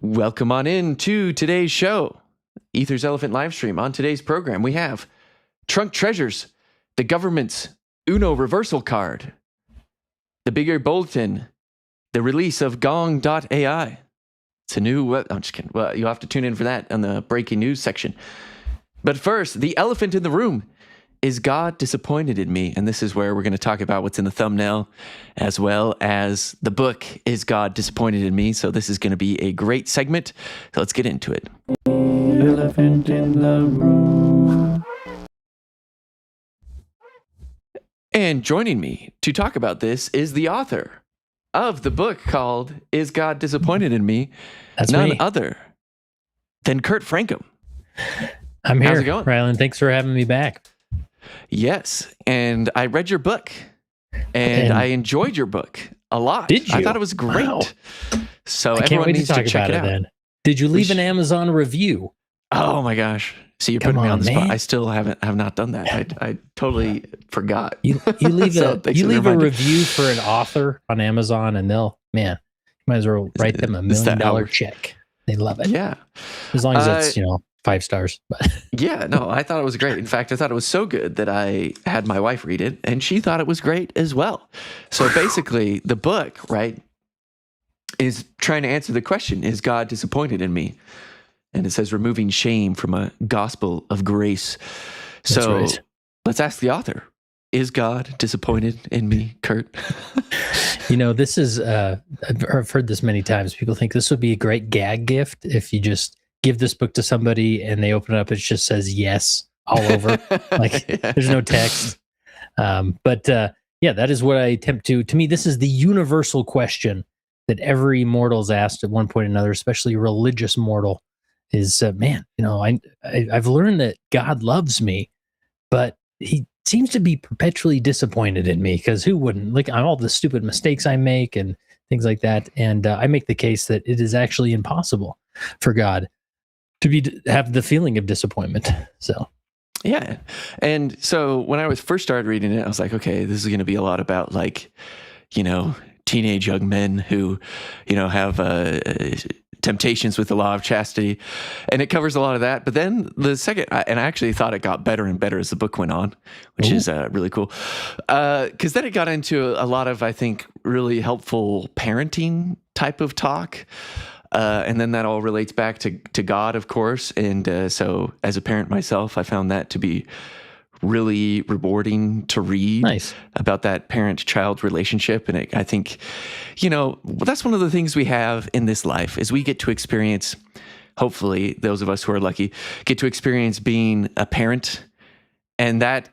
Welcome on in to today's show, Ether's Elephant Livestream. On today's program, we have Trunk Treasures, the government's Uno reversal card, the bigger bulletin, the release of Gong.ai. It's a new I'm just kidding. Well, you'll have to tune in for that on the breaking news section. But first, the elephant in the room. Is God disappointed in me? And this is where we're going to talk about what's in the thumbnail, as well as the book, Is God Disappointed in Me? So this is going to be a great segment. So let's get into it. Elephant in the room. And joining me to talk about this is the author of the book called Is God Disappointed in Me? That's none me. other than Kurt Francom. I'm here, How's it going? Rylan. Thanks for having me back. Yes, and I read your book, and I enjoyed your book a lot. Did you? I thought it was great. Wow. So I can't everyone wait to needs to talk check about it it out. then. Did you leave an Amazon review? Oh my gosh! See, you're Come putting me on the spot. man. I still have not done that. I totally forgot. You leave So thanks for the a reminder. review for an author on Amazon, and you might as well write them a $1 million check. They love it. Yeah, As long as it's 5 stars. But yeah. No, I thought it was great. In fact, I thought it was so good that I had my wife read it, and she thought it was great as well. So basically, the book, right, is trying to answer the question: Is God disappointed in me? And it says removing shame from a gospel of grace. So right. Let's ask the author. Is God disappointed in me, Kurt? this is, I've heard this many times. People think this would be a great gag gift if you just give this book to somebody and they open it up, it just says yes all over. There's no text. But that is what I attempt to. To me, this is the universal question that every mortal is asked at one point or another, especially a religious mortal, is, I've learned that God loves me, but he seems to be perpetually disappointed in me, because who wouldn't? Like, all the stupid mistakes I make and things like that. And I make the case that it is actually impossible for God to have the feeling of disappointment. So, yeah. And so when I first started reading it, I was like, okay, this is going to be a lot about teenage young men who, have temptations with the law of chastity, and it covers a lot of that. But then the second, and I actually thought it got better and better as the book went on, which is really cool. Because then it got into a lot of, I think, really helpful parenting type of talk. And then that all relates back to God, of course. And so as a parent myself, I found that to be really rewarding to read. Nice. About that parent-child relationship. And I think, that's one of the things we have in this life is we get to experience, hopefully those of us who are lucky, get to experience being a parent. And that,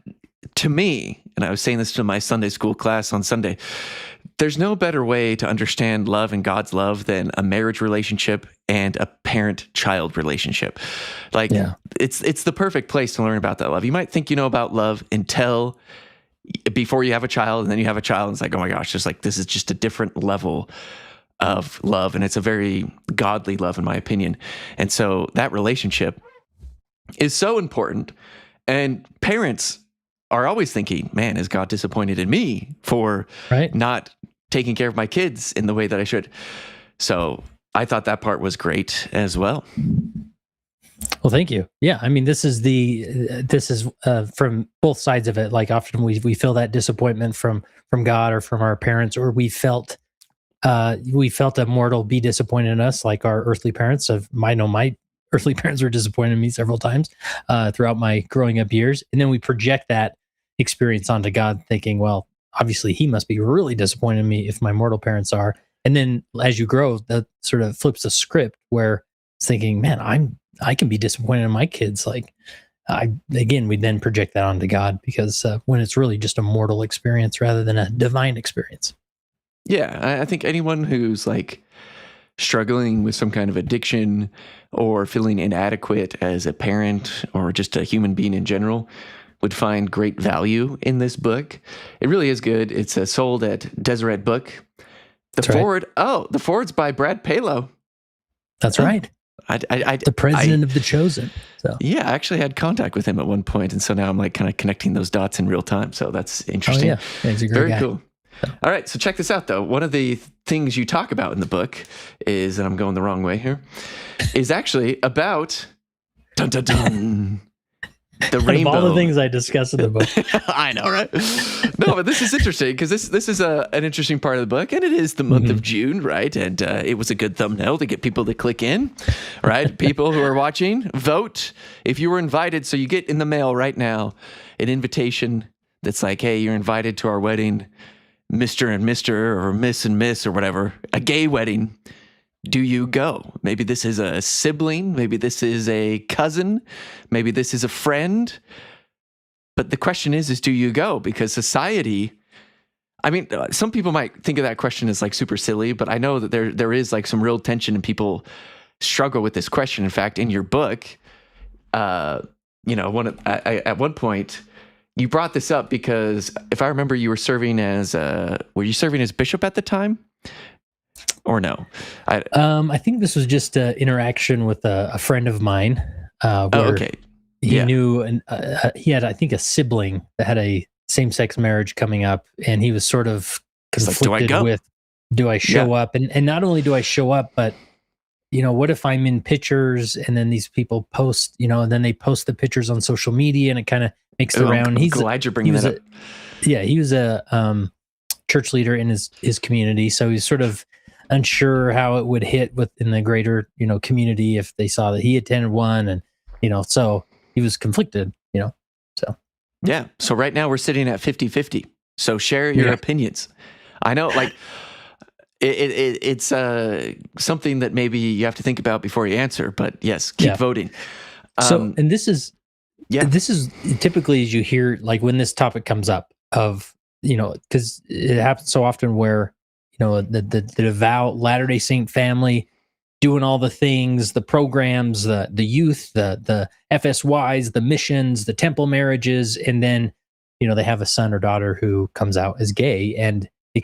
to me, and I was saying this to my Sunday school class on Sunday, there's no better way to understand love and God's love than a marriage relationship and a parent-child relationship. It's the perfect place to learn about that love. You might think you know about love before you have a child, and then you have a child, and it's like, oh my gosh, this is just a different level of love, and it's a very godly love, in my opinion. And so that relationship is so important, and parents are always thinking, man, is God disappointed in me for not taking care of my kids in the way that I should? So I thought that part was great as well. Well, thank you. Yeah, I mean, this is from both sides of it. Like, often we feel that disappointment from God or from our parents, or we felt a mortal be disappointed in us, like our earthly parents. My earthly parents were disappointed in me several times throughout my growing up years, and then we project that experience onto God, thinking, well, obviously he must be really disappointed in me if my mortal parents are. And then as you grow, that sort of flips the script where it's thinking, man, I can be disappointed in my kids. We then project that onto God, because when it's really just a mortal experience rather than a divine experience. Yeah, I think anyone who's struggling with some kind of addiction or feeling inadequate as a parent or just a human being in general would find great value in this book. It really is good. It's sold at Deseret Book. The forward's by Brad Palo. That's right. The president of The Chosen. So yeah, I actually had contact with him at one point, and so now I'm kind of connecting those dots in real time. So that's interesting. Oh, yeah. He's a great guy. Cool. All right, so check this out, though. One of the things you talk about in the book is, and I'm going the wrong way here, is actually about dun dun dun the rainbow. Of all the things I discuss in the book. I know, right? No, but this is interesting because this is an interesting part of the book, and it is the month of June, right? And it was a good thumbnail to get people to click in, right? People who are watching, vote if you were invited. So you get in the mail right now an invitation that's like, hey, you're invited to our wedding, Mr. and Mr. or Miss and Miss or whatever, a gay wedding. Do you go? Maybe this is a sibling. Maybe this is a cousin. Maybe this is a friend. But the question is do you go? Because society, I mean, some people might think of that question as like super silly, but I know that there is like some real tension and people struggle with this question. In fact, in your book, at one point, you brought this up because if I remember, you were serving as bishop at the time? Or no? I think this was just an interaction with a friend of mine. Okay. He knew, and he had, I think, a sibling that had a same-sex marriage coming up, and he was sort of conflicted with, do I show up? And not only do I show up, but what if I'm in pictures and then these people post, and then they post the pictures on social media, and it kind of makes the round. I'm glad you're bringing that up. He was a church leader in his community, so he's sort of unsure how it would hit within the greater, community if they saw that he attended one, and so he was conflicted, so. Yeah. So right now we're sitting at 50-50. So share your opinions. I know, like, it's something that maybe you have to think about before you answer, but yes, keep voting. And this is typically, as you hear, like when this topic comes up of, because it happens so often where, the devout Latter-day Saint family doing all the things, the programs, the youth, the FSYs, the missions, the temple marriages, and then, they have a son or daughter who comes out as gay, and it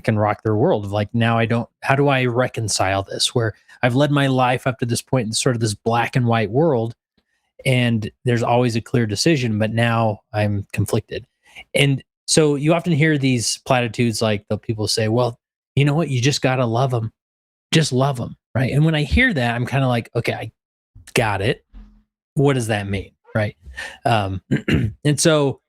can rock their world of like, now how do I reconcile this where I've led my life up to this point in sort of this black and white world, and there's always a clear decision, but now I'm conflicted. And so you often hear these platitudes, like the people say, well, you know what? You just got to love them. Just love them. Right. And when I hear that, I'm kind of like, okay, I got it. What does that mean? Right. And so,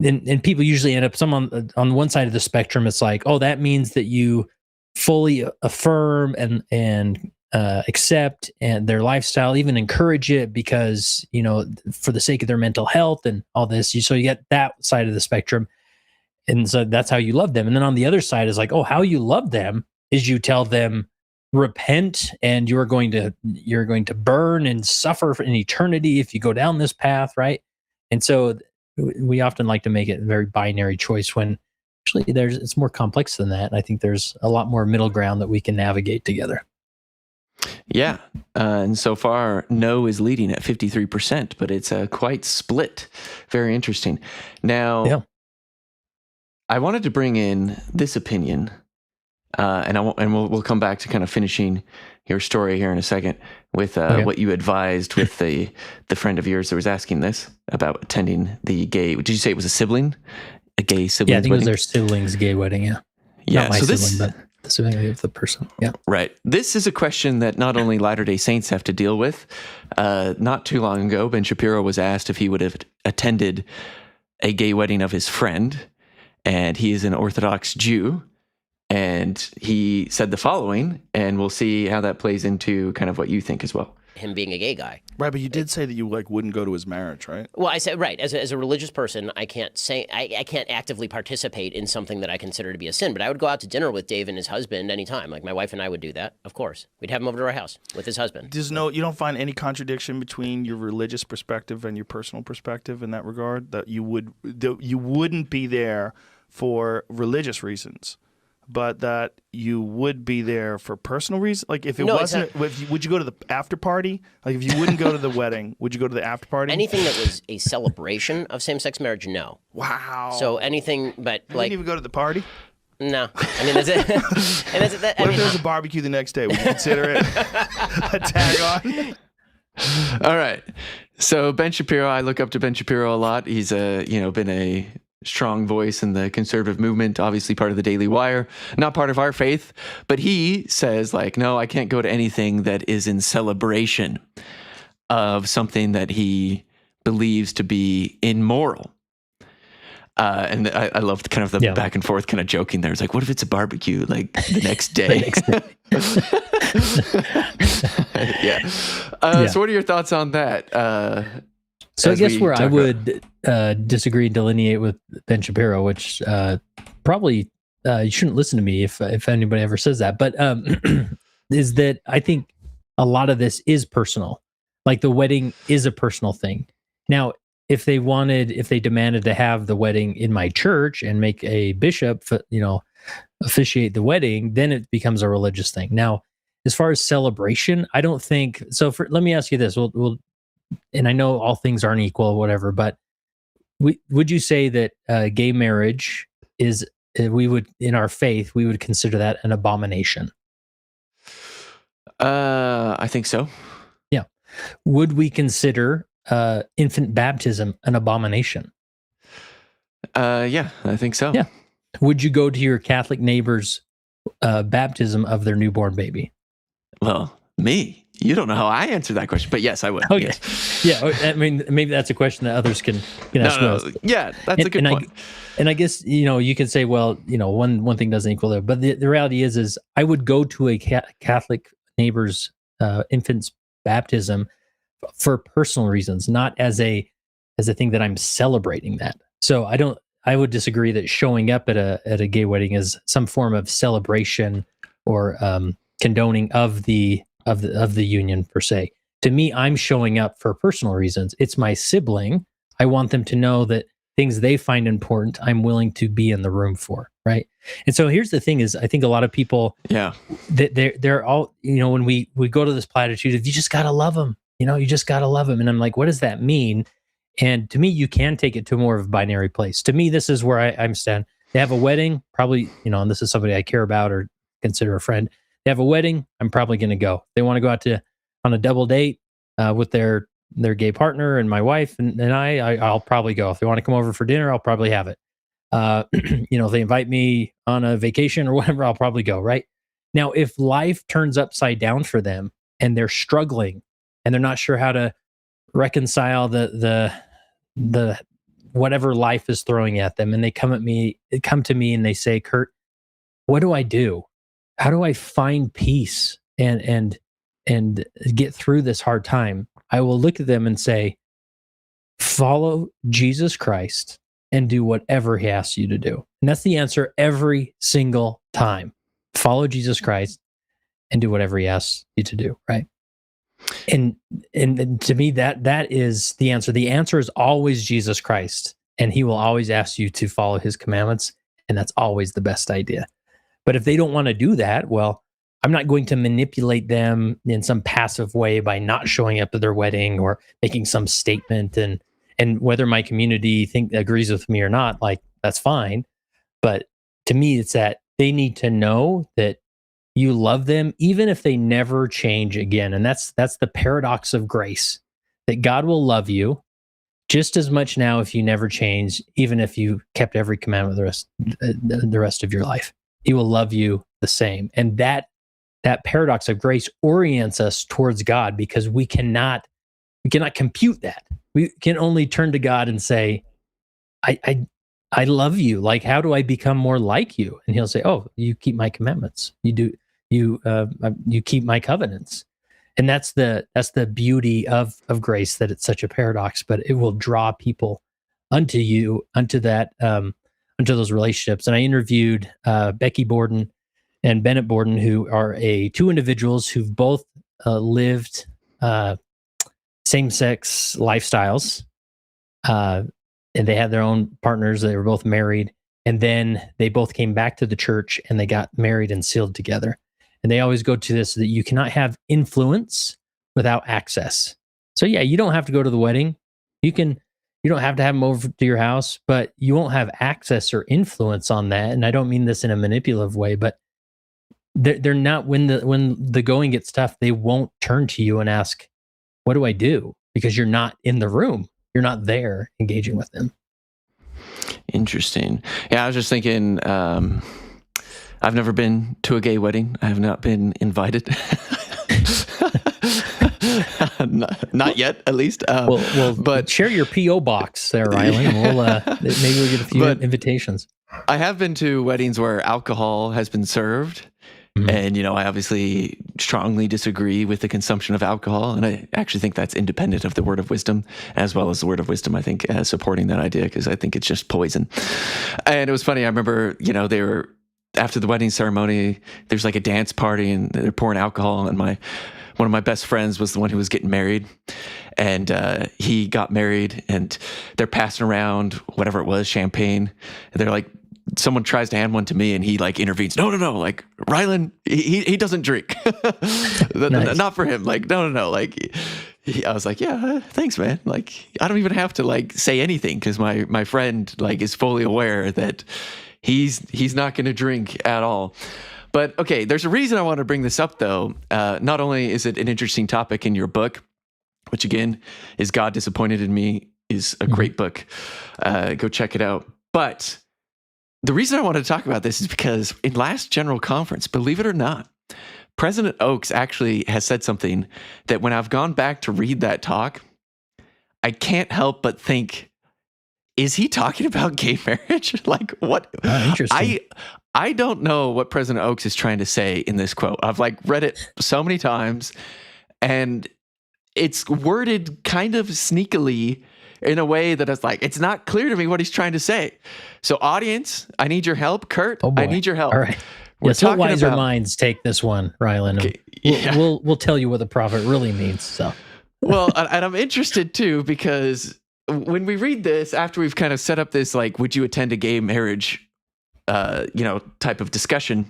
and people usually end up some on one side of the spectrum. It's like, oh, that means that you fully affirm and accept and their lifestyle, even encourage it because, for the sake of their mental health and all this. So you get that side of the spectrum. And so that's how you love them. And then on the other side is like, oh, how you love them is you tell them, repent, and you're going to burn and suffer in eternity if you go down this path, right? And so we often like to make it a very binary choice when actually it's more complex than that. I think there's a lot more middle ground that we can navigate together. Yeah. And so far, no is leading at 53%, but it's quite split. Very interesting. Now, I wanted to bring in this opinion, and we'll come back to kind of finishing your story here in a second with what you advised with the friend of yours that was asking this about attending the gay. Did you say it was a sibling? A gay sibling? Yeah, I think it was their sibling's gay wedding. Yeah. Yeah. Not my so sibling, but the sibling of the person. Yeah. Right. This is a question that not only Latter-day Saints have to deal with. Not too long ago, Ben Shapiro was asked if he would have attended a gay wedding of his friend, and he is an Orthodox Jew. And he said the following, and we'll see how that plays into kind of what you think as well. Him being a gay guy. Right, but you did say that you wouldn't go to his marriage, right? Well, I said, right, as a religious person, I can't say, I can't actively participate in something that I consider to be a sin, but I would go out to dinner with Dave and his husband anytime. Like my wife and I would do that, of course. We'd have him over to our house with his husband. You don't find any contradiction between your religious perspective and your personal perspective in that regard? That you wouldn't be there for religious reasons, but that you would be there for personal reasons? Like if it wasn't, would you go to the after party? Like if you wouldn't go to the wedding, would you go to the after party? Anything that was a celebration of same-sex marriage, no. Wow. So anything, but you didn't even go to the party? No. I mean, that's it. And that's it. What if there's a barbecue the next day? Would you consider it a tag on? All right. So Ben Shapiro, I look up to Ben Shapiro a lot. He's been a strong voice in the conservative movement, obviously part of the Daily Wire, not part of our faith, but he says like, no, I can't go to anything that is in celebration of something that he believes to be immoral. And I loved kind of the back and forth kind of joking there. It's like, what if it's a barbecue like the next day? So what are your thoughts on that? So I guess where I would disagree and delineate with Ben Shapiro, which probably you shouldn't listen to me if anybody ever says that, but is that I think a lot of this is personal. Like the wedding is a personal thing. Now, if they demanded to have the wedding in my church and make a bishop, officiate the wedding, then it becomes a religious thing. Now, as far as celebration, I don't think so. Let me ask you this: we'll and I know all things aren't equal, or whatever, but would you say that gay marriage is in our faith we would consider that an abomination? I think so. Yeah. Would we consider infant baptism an abomination? Yeah, I think so. Yeah. Would you go to your Catholic neighbor's baptism of their newborn baby? Well, me. You don't know how I answer that question, but yes, I would. Okay. Yes. Yeah, I mean, maybe that's a question that others can ask. No. Yeah, that's a good point. And I guess, you can say, well, one thing doesn't equal the other. But the reality is I would go to a Catholic neighbor's infant's baptism for personal reasons, not as a thing that I'm celebrating that. So I would disagree that showing up at a gay wedding is some form of celebration or condoning of the union per se. To me, I'm showing up for personal reasons. It's my sibling. I want them to know that things they find important, I'm willing to be in the room for, right? And so here's the thing is, I think a lot of people, that they're all, when we go to this platitude of you just got to love them, you just got to love them. And I'm like, what does that mean? And to me, you can take it to more of a binary place. To me, this is where I'm stand. They have a wedding, probably, and this is somebody I care about or consider a friend. They have a wedding, I'm probably going to go. They want to go out on a double date with their gay partner and my wife and I'll probably go. If they want to come over for dinner, I'll probably have it. If they invite me on a vacation or whatever, I'll probably go, right? Now, if life turns upside down for them and they're struggling and they're not sure how to reconcile the whatever life is throwing at them, and they come to me and they say, Kurt, what do I do? How do I find peace and get through this hard time? I will look at them and say, follow Jesus Christ and do whatever he asks you to do. And that's the answer every single time. Follow Jesus Christ and do whatever he asks you to do, right? And to me, that is the answer. The answer is always Jesus Christ, and he will always ask you to follow his commandments, and that's always the best idea. But if they don't want to do that, well, I'm not going to manipulate them in some passive way by not showing up at their wedding or making some statement. And whether my community agrees with me or not, like, that's fine. But to me, it's that they need to know that you love them, even if they never change again. And that's the paradox of grace, that God will love you just as much now if you never change, even if you kept every commandment the rest of your life. He will love you the same. And that paradox of grace orients us towards God, because we cannot compute that. We can only turn to God and say, I love you. Like, how do I become more like you? And he'll say, oh, you keep my commandments. You keep my covenants. And that's the beauty of grace, that it's such a paradox, but it will draw people unto you, unto those relationships. And I interviewed Becky Borden and Bennett Borden, who are two individuals who've both lived same-sex lifestyles, and they had their own partners. They were both married, and then they both came back to the church and they got married and sealed together. And they always go to this, that you cannot have influence without access. So yeah, you don't have to go to the wedding. You don't have to have them over to your house, but you won't have access or influence on that. And I don't mean this in a manipulative way, but they're not, when the going gets tough, they won't turn to you and ask, what do I do? Because you're not in the room. You're not there engaging with them. Interesting. Yeah, I was just thinking, I've never been to a gay wedding. I have not been invited. not yet, at least. But share your P.O. box there, Rylan. And maybe we'll get a few invitations. I have been to weddings where alcohol has been served. And, I obviously strongly disagree with the consumption of alcohol. And I actually think that's independent of the word of wisdom, as well as the word of wisdom, I think, supporting that idea, because I think it's just poison. And it was funny. I remember, they were, after the wedding ceremony, there's like a dance party and they're pouring alcohol. And one of my best friends was the one who was getting married. And he got married and they're passing around whatever it was, champagne. And they're like, someone tries to hand one to me and he like intervenes. No. Like Rylan, he doesn't drink. Nice. Not for him. Like, no. Like, I was like, yeah, thanks, man. Like, I don't even have to like say anything because my friend like is fully aware that he's not going to drink at all. But okay, there's a reason I want to bring this up though. Not only is it an interesting topic in your book, which again is God Disappointed in Me, is a great book. Go check it out. But the reason I wanted to talk about this is because in last General Conference, believe it or not, President Oaks actually has said something that when I've gone back to read that talk, I can't help but think, is he talking about gay marriage? Like what? Interesting. I don't know what President Oaks is trying to say in this quote. I've like read it so many times and it's worded kind of sneakily in a way that it's like, it's not clear to me what he's trying to say. So audience, I need your help. Kurt, I need your help. All right. Yes, let wiser minds take this one, Rylan. Okay, yeah. We'll tell you what the prophet really means. So, well, and I'm interested too, because when we read this, after we've kind of set up this, like, would you attend a gay marriage, type of discussion,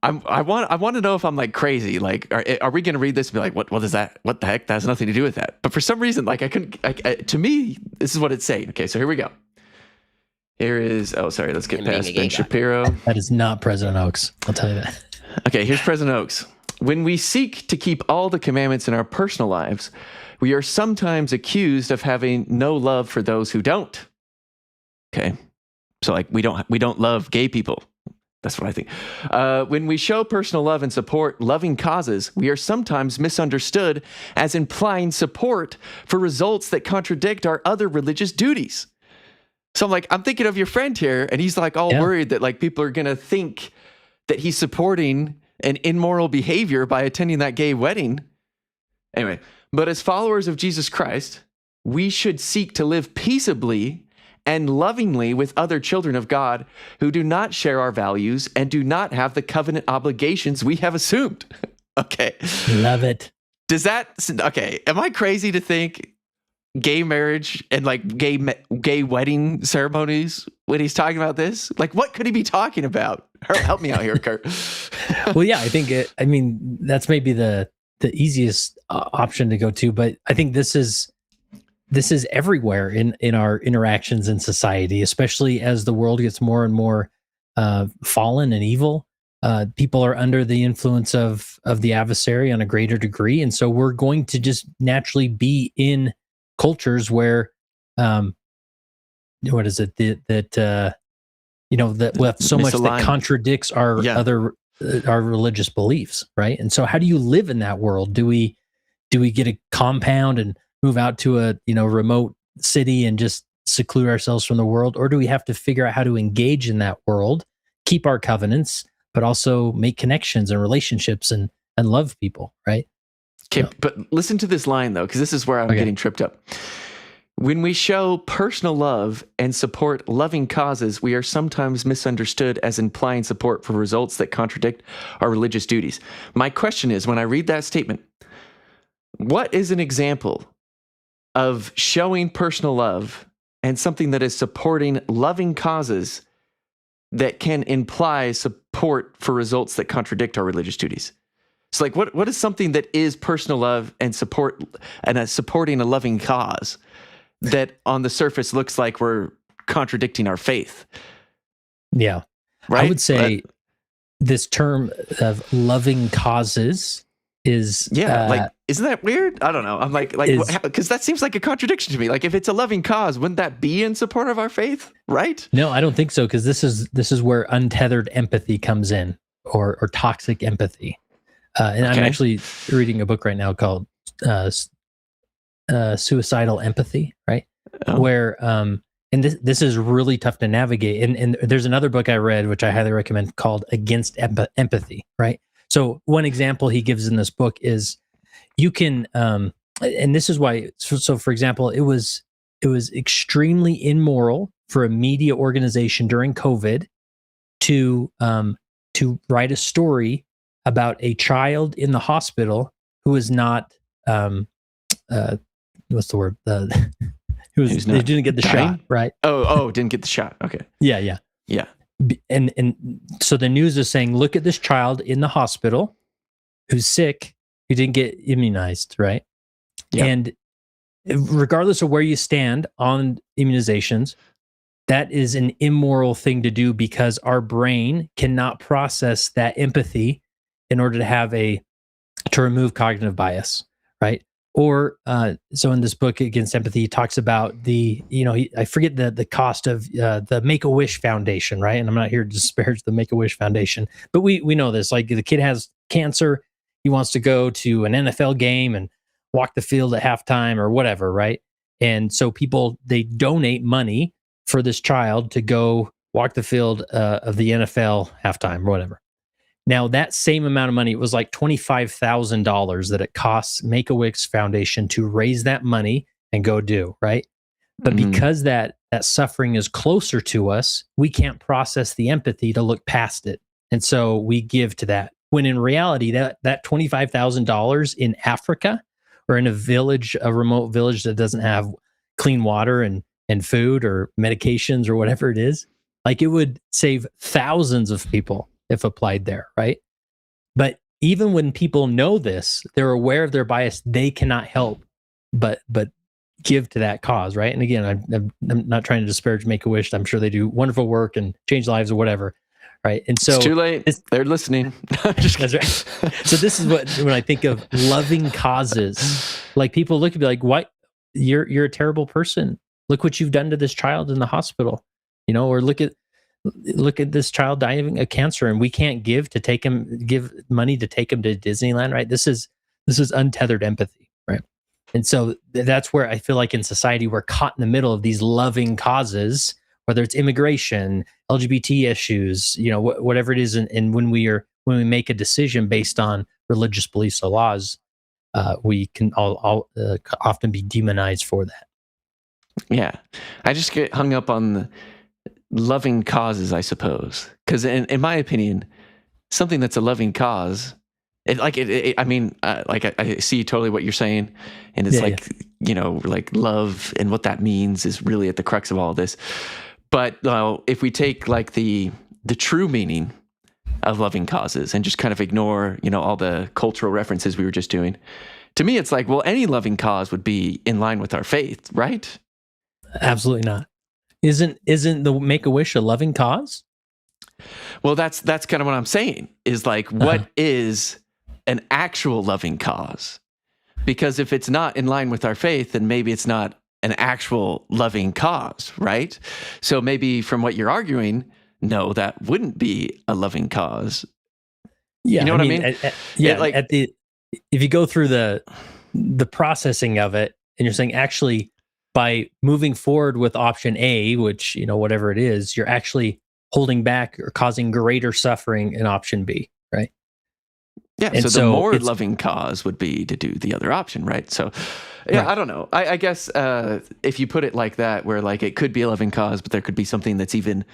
I want to know if I'm like crazy. Like, are we going to read this and be like, what is that? What the heck? That has nothing to do with that. But for some reason, like to me, this is what it's saying. Okay, so here we go. Here is, let's get past Ben Shapiro. That is not President Oaks. I'll tell you that. Okay, here's President Oaks. When we seek to keep all the commandments in our personal lives, we are sometimes accused of having no love for those who don't. Okay, so like we don't love gay people. That's what I think. When we show personal love and support loving causes, we are sometimes misunderstood as implying support for results that contradict our other religious duties. So I'm thinking of your friend here, and he's like all worried that like people are going to think that he's supporting an immoral behavior by attending that gay wedding. Anyway, but as followers of Jesus Christ, we should seek to live peaceably and lovingly with other children of God who do not share our values and do not have the covenant obligations we have assumed. Okay. Love it. Am I crazy to think gay marriage and like gay wedding ceremonies when he's talking about this? Like, what could he be talking about? Help me out here, Kurt. Well, yeah, I think that's maybe the easiest option to go to, but I think this is everywhere in our interactions in society, especially as the world gets more and more fallen and evil. People are under the influence of the adversary on a greater degree, and so we're going to just naturally be in cultures where, what is it that we have so much that contradicts our other our religious beliefs, right? And so, how do you live in that world? Do we get a compound and move out to a remote city and just seclude ourselves from the world, or do we have to figure out how to engage in that world, keep our covenants, but also make connections and relationships and love people, right? Okay, but listen to this line though, because this is where I'm getting tripped up. When we show personal love and support loving causes, we are sometimes misunderstood as implying support for results that contradict our religious duties. My question is, when I read that statement, what is an example of showing personal love and something that is supporting loving causes that can imply support for results that contradict our religious duties? So like what is something that is personal love and support and supporting a loving cause that on the surface looks like we're contradicting our faith? Yeah. Right? I would say this term of loving causes is isn't that weird? I don't know. I'm like because that seems like a contradiction to me. Like if it's a loving cause, wouldn't that be in support of our faith, right? No, I don't think so, because this is where untethered empathy comes in, or toxic empathy. And I'm actually reading a book right now called Suicidal Empathy, right? Oh. Where and this is really tough to navigate. And there's another book I read, which I highly recommend, called Against Empathy, right? So one example he gives in this book is you can, and this is why. So for example, it was extremely immoral for a media organization during COVID to write a story about a child in the hospital who was not what's the word? They didn't get the shot, right? Oh, didn't get the shot. Okay. Yeah. And so the news is saying, look at this child in the hospital who's sick, who didn't get immunized, right? Yeah. And regardless of where you stand on immunizations, that is an immoral thing to do, because our brain cannot process that empathy in order to remove cognitive bias, right? Or so in this book Against Empathy, he talks about I forget the cost of the Make-A-Wish Foundation, right? And I'm not here to disparage the Make-A-Wish Foundation, but we know this. Like, the kid has cancer, he wants to go to an NFL game and walk the field at halftime or whatever, right? And so people, they donate money for this child to go walk the field of the NFL halftime or whatever. Now, that same amount of money, it was like $25,000 that it costs Make-A-Wish Foundation to raise that money and go do, right? But because that suffering is closer to us, we can't process the empathy to look past it. And so we give to that. When in reality, that $25,000 in Africa, or in a remote village that doesn't have clean water and food or medications or whatever it is, like, it would save thousands of people if applied there, right? But even when people know this, they're aware of their bias, they cannot help but give to that cause, right? And again, I'm not trying to disparage Make-A-Wish. I'm sure they do wonderful work and change lives or whatever, right? And so it's too late. They're listening. That's right. So this is when I think of loving causes, like, people look at me like, "What? You're a terrible person. Look what you've done to this child in the hospital," or look at this child dying of cancer, and we can't give money to take him to Disneyland, right? This is untethered empathy, right? And so that's where I feel like in society we're caught in the middle of these loving causes, whether it's immigration, LGBT issues, whatever it is. And when we make a decision based on religious beliefs or laws, we can all often be demonized for that. Yeah, I just get hung up on the loving causes, I suppose, because in my opinion, something that's a loving cause, I see totally what you're saying, and it's like love and what that means is really at the crux of all this. But if we take like the true meaning of loving causes and just kind of ignore all the cultural references we were just doing, to me it's like, well, any loving cause would be in line with our faith, right? Absolutely not. Isn't the Make-A-Wish a loving cause? Well, that's kind of what I'm saying, is like, what is an actual loving cause? Because if it's not in line with our faith, then maybe it's not an actual loving cause, right? So maybe from what you're arguing, no, that wouldn't be a loving cause. Yeah, you know what I mean? If you go through the processing of it, and you're saying, actually, by moving forward with option A, which, whatever it is, you're actually holding back or causing greater suffering in option B, right? Yeah, and so the more loving cause would be to do the other option, right? So, yeah, right. I don't know. I guess if you put it like that, where like it could be a loving cause, but there could be something that's even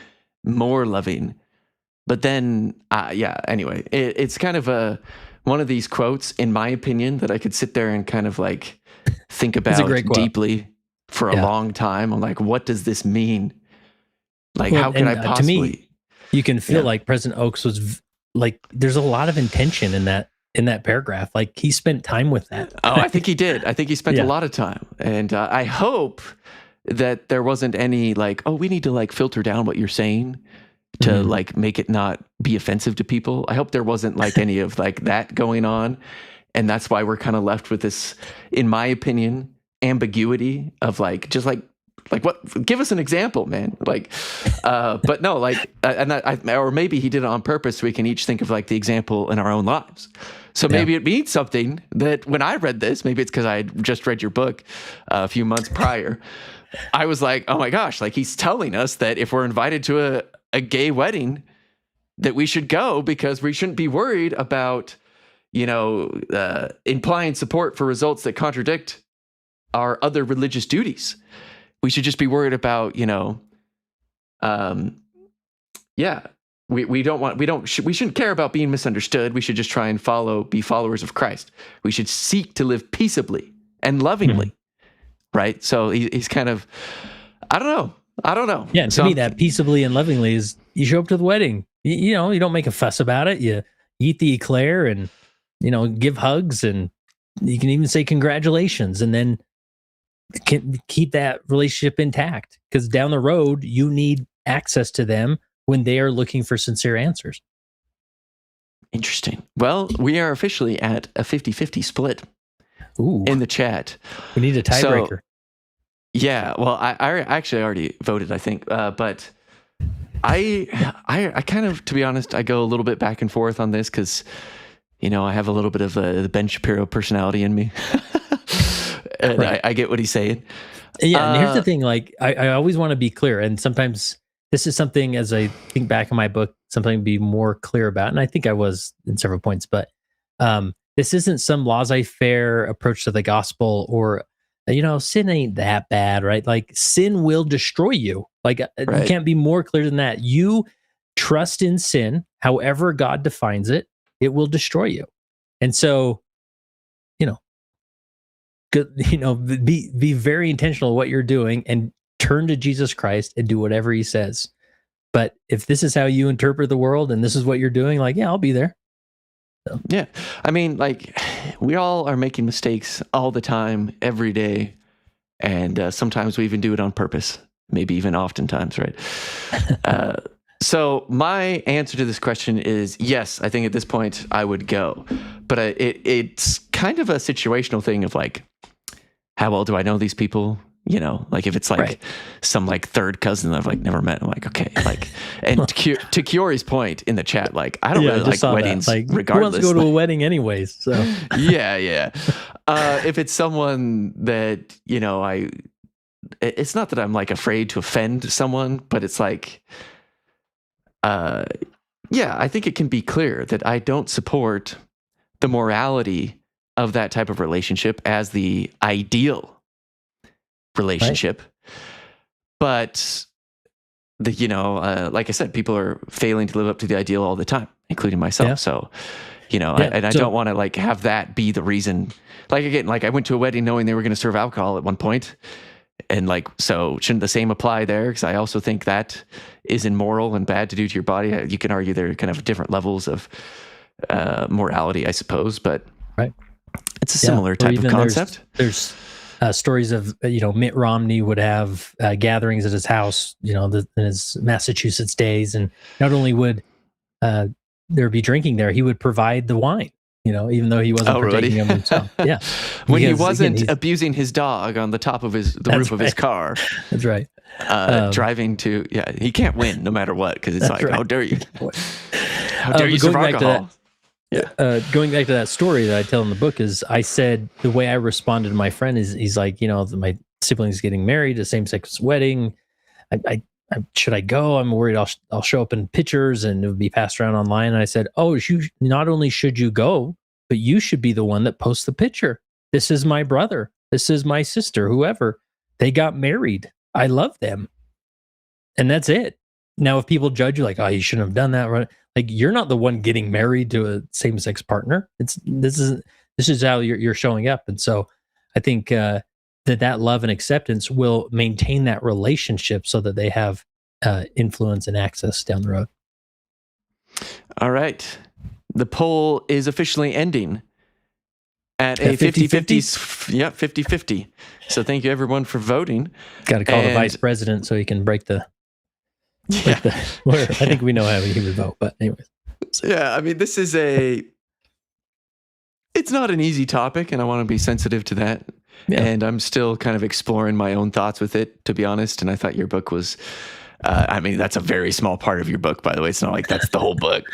more loving. But then, anyway, it's kind of one of these quotes, in my opinion, that I could sit there and kind of like think about deeply for a long time. I'm like, what does this mean? Like, how can I possibly? To me, you can feel like President Oaks was like, there's a lot of intention in that paragraph. Like, he spent time with that. Oh, I think he did. I think he spent a lot of time. And I hope that there wasn't any like, oh, we need to like filter down what you're saying to like make it not be offensive to people. I hope there wasn't like any of like that going on. And that's why we're kind of left with this, in my opinion, ambiguity of like, just like what, give us an example, man. Like, but no, like, or maybe he did it on purpose so we can each think of like the example in our own lives. So maybe it means something that when I read this, maybe it's because I had just read your book a few months prior. I was like, oh my gosh, like he's telling us that if we're invited to a gay wedding, that we should go because we shouldn't be worried about, implying support for results that contradict our other religious duties. We should just be worried about, we shouldn't care about being misunderstood. We should just try and be followers of Christ. We should seek to live peaceably and lovingly. Right. So he's kind of, I don't know. Yeah. And to me, that peaceably and lovingly is you show up to the wedding, you don't make a fuss about it. You eat the eclair and, give hugs, and you can even say congratulations, and then keep that relationship intact, because down the road, you need access to them when they are looking for sincere answers. Interesting. Well, we are officially at a 50-50 split. Ooh. In the chat. We need a tiebreaker. So, yeah, well, I actually already voted, I think, but I kind of, to be honest, I go a little bit back and forth on this because, I have a little bit of the Ben Shapiro personality in me, and right. I get what he's saying. Yeah, and here's the thing, like, I always want to be clear, and sometimes this is something, as I think back in my book, something to be more clear about, and I think I was in several points, but this isn't some laissez-faire approach to the gospel, or, sin ain't that bad, right? Like, sin will destroy you. Like, right. You can't be more clear than that. You trust in sin, however God defines it, it will destroy you. And so, be very intentional what you're doing and turn to Jesus Christ and do whatever he says. But if this is how you interpret the world and this is what you're doing, like, yeah, I'll be there. So. Yeah. I mean, like, we all are making mistakes all the time, every day. And sometimes we even do it on purpose, maybe even oftentimes, right? So my answer to this question is yes, I think at this point I would go. But it's kind of a situational thing of like, how well do I know these people? Like if it's like some like third cousin that I've like never met, I'm like, okay, like, and to Kiori's point in the chat, like, I don't really like weddings, like, regardless. Who wants to go to a wedding anyways? So yeah. If it's someone that, it's not that I'm like afraid to offend someone, but it's like, I think it can be clear that I don't support the morality of that type of relationship as the ideal relationship, but like I said, people are failing to live up to the ideal all the time, including myself. Yeah. So, I don't want to like have that be the reason. Like again, like I went to a wedding knowing they were going to serve alcohol at one point, and like, so shouldn't the same apply there? Because I also think that is immoral and bad to do to your body. You can argue there are kind of different levels of morality, I suppose, but it's a similar type of concept. There's stories of, Mitt Romney would have gatherings at his house, in his Massachusetts days. And not only would there be drinking there, he would provide the wine, even though he wasn't partaking of himself. Yeah. When he wasn't abusing his dog on the top of the roof of his car. That's right. Driving to, he can't win no matter what, because it's like, how dare you? How dare you serve alcohol? Going back to that story that I tell in the book is I said the way I responded to my friend is he's like, my siblings getting married, a same-sex wedding. I should I go? I'm worried I'll show up in pictures and it would be passed around online. And I said, not only should you go, but you should be the one that posts the picture. This is my brother. This is my sister, whoever. They got married. I love them. And that's it. Now, if people judge you like, oh, you shouldn't have done that, right? Like, you're not the one getting married to a same-sex partner. This is how you're showing up. And so I think that love and acceptance will maintain that relationship so that they have influence and access down the road. All right. The poll is officially ending at a 50-50. Yeah, 50-50. So thank you, everyone, for voting. Got to call the vice president so he can break the... I think we know how he would vote, but anyways. Yeah, I mean, this is it's it's not an easy topic, and I want to be sensitive to that. Yeah. And I'm still kind of exploring my own thoughts with it, to be honest. And I thought your book was, I mean, that's a very small part of your book, by the way. It's not like that's the whole book.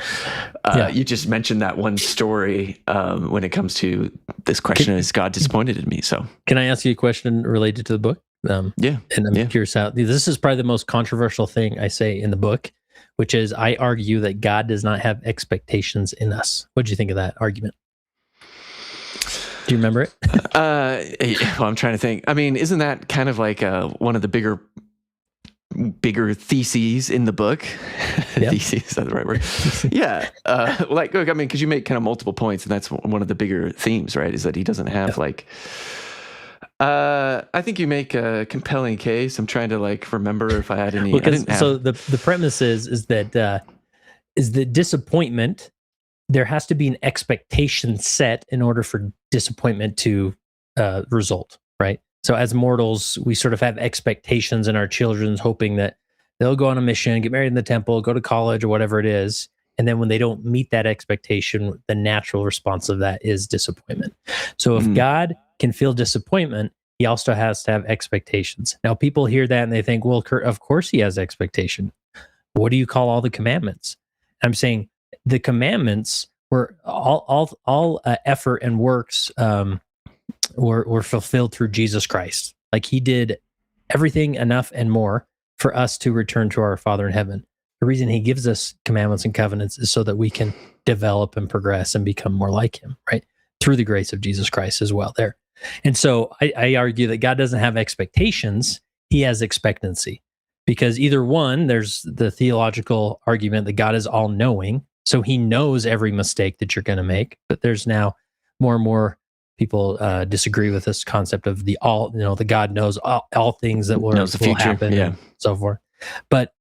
You just mentioned that one story when it comes to this question, is God disappointed in me? So Can I ask you a question related to the book? yeah. And I'm curious how, this is probably the most controversial thing I say in the book, which is I argue that God does not have expectations in us. What do you think of that argument? Do you remember it? Well, I'm trying to think. I mean, isn't that kind of like one of the bigger theses in the book? Yep. Theses, is that the right word? Yeah. Like, look, I mean, because you make kind of multiple points, and that's one of the bigger themes, right? Is that he doesn't have like. I think you make a compelling case. I'm trying to like remember if I had any. So the premise is that disappointment. There has to be an expectation set in order for disappointment to result, right? So as mortals, we sort of have expectations in our children, hoping that they'll go on a mission, get married in the temple, go to college or whatever it is. And then when they don't meet that expectation, the natural response of that is disappointment. So if God can feel disappointment, he also has to have expectations. Now, people hear that and they think, well, Kurt, of course he has expectation. What do you call all the commandments? I'm saying the commandments were all effort and works were fulfilled through Jesus Christ. Like he did everything enough and more for us to return to our Father in heaven. The reason he gives us commandments and covenants is so that we can develop and progress and become more like him, right? Through the grace of Jesus Christ as well there. And so I argue that God doesn't have expectations. He has expectancy. Because either one, there's the theological argument that God is all-knowing, so he knows every mistake that you're going to make. But there's now more and more people disagree with this concept of the God knows all things that will happen, and so forth. But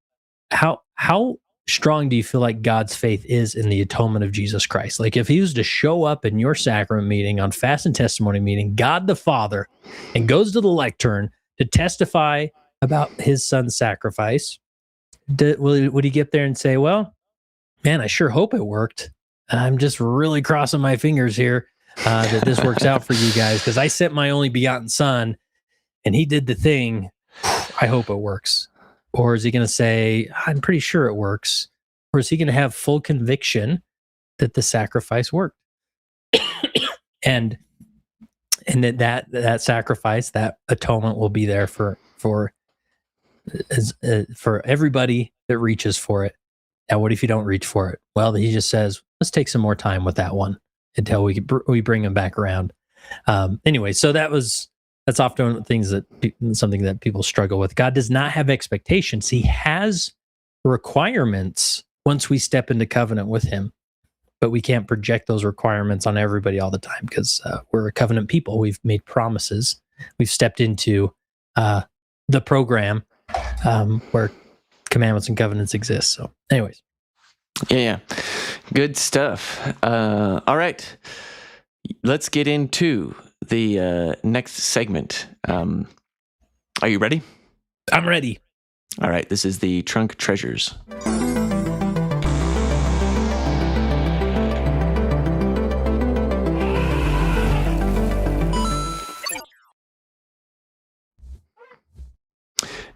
how strong do you feel like God's faith is in the atonement of Jesus Christ? Like if he was to show up in your sacrament meeting, on fast and testimony meeting, God the Father, and goes to the lectern to testify about his son's sacrifice, would he get there and say, well, man, I sure hope it worked. I'm just really crossing my fingers here that this works out for you guys, because I sent my only begotten son and he did the thing. I hope it works. Or is he going to say, I'm pretty sure it works? Or is he going to have full conviction that the sacrifice worked? and that sacrifice, that atonement will be there for everybody that reaches for it. Now, what if you don't reach for it? Well, he just says, let's take some more time with that one until we bring him back around. Anyway, so that's often something that people struggle with. God does not have expectations. He has requirements once we step into covenant with him, but we can't project those requirements on everybody all the time because we're a covenant people. We've made promises. We've stepped into the program where commandments and covenants exist. So anyways. Yeah. Good stuff. All right. Let's get into the next segment. Are you ready? I'm ready. All right. This is the Trunk Treasures.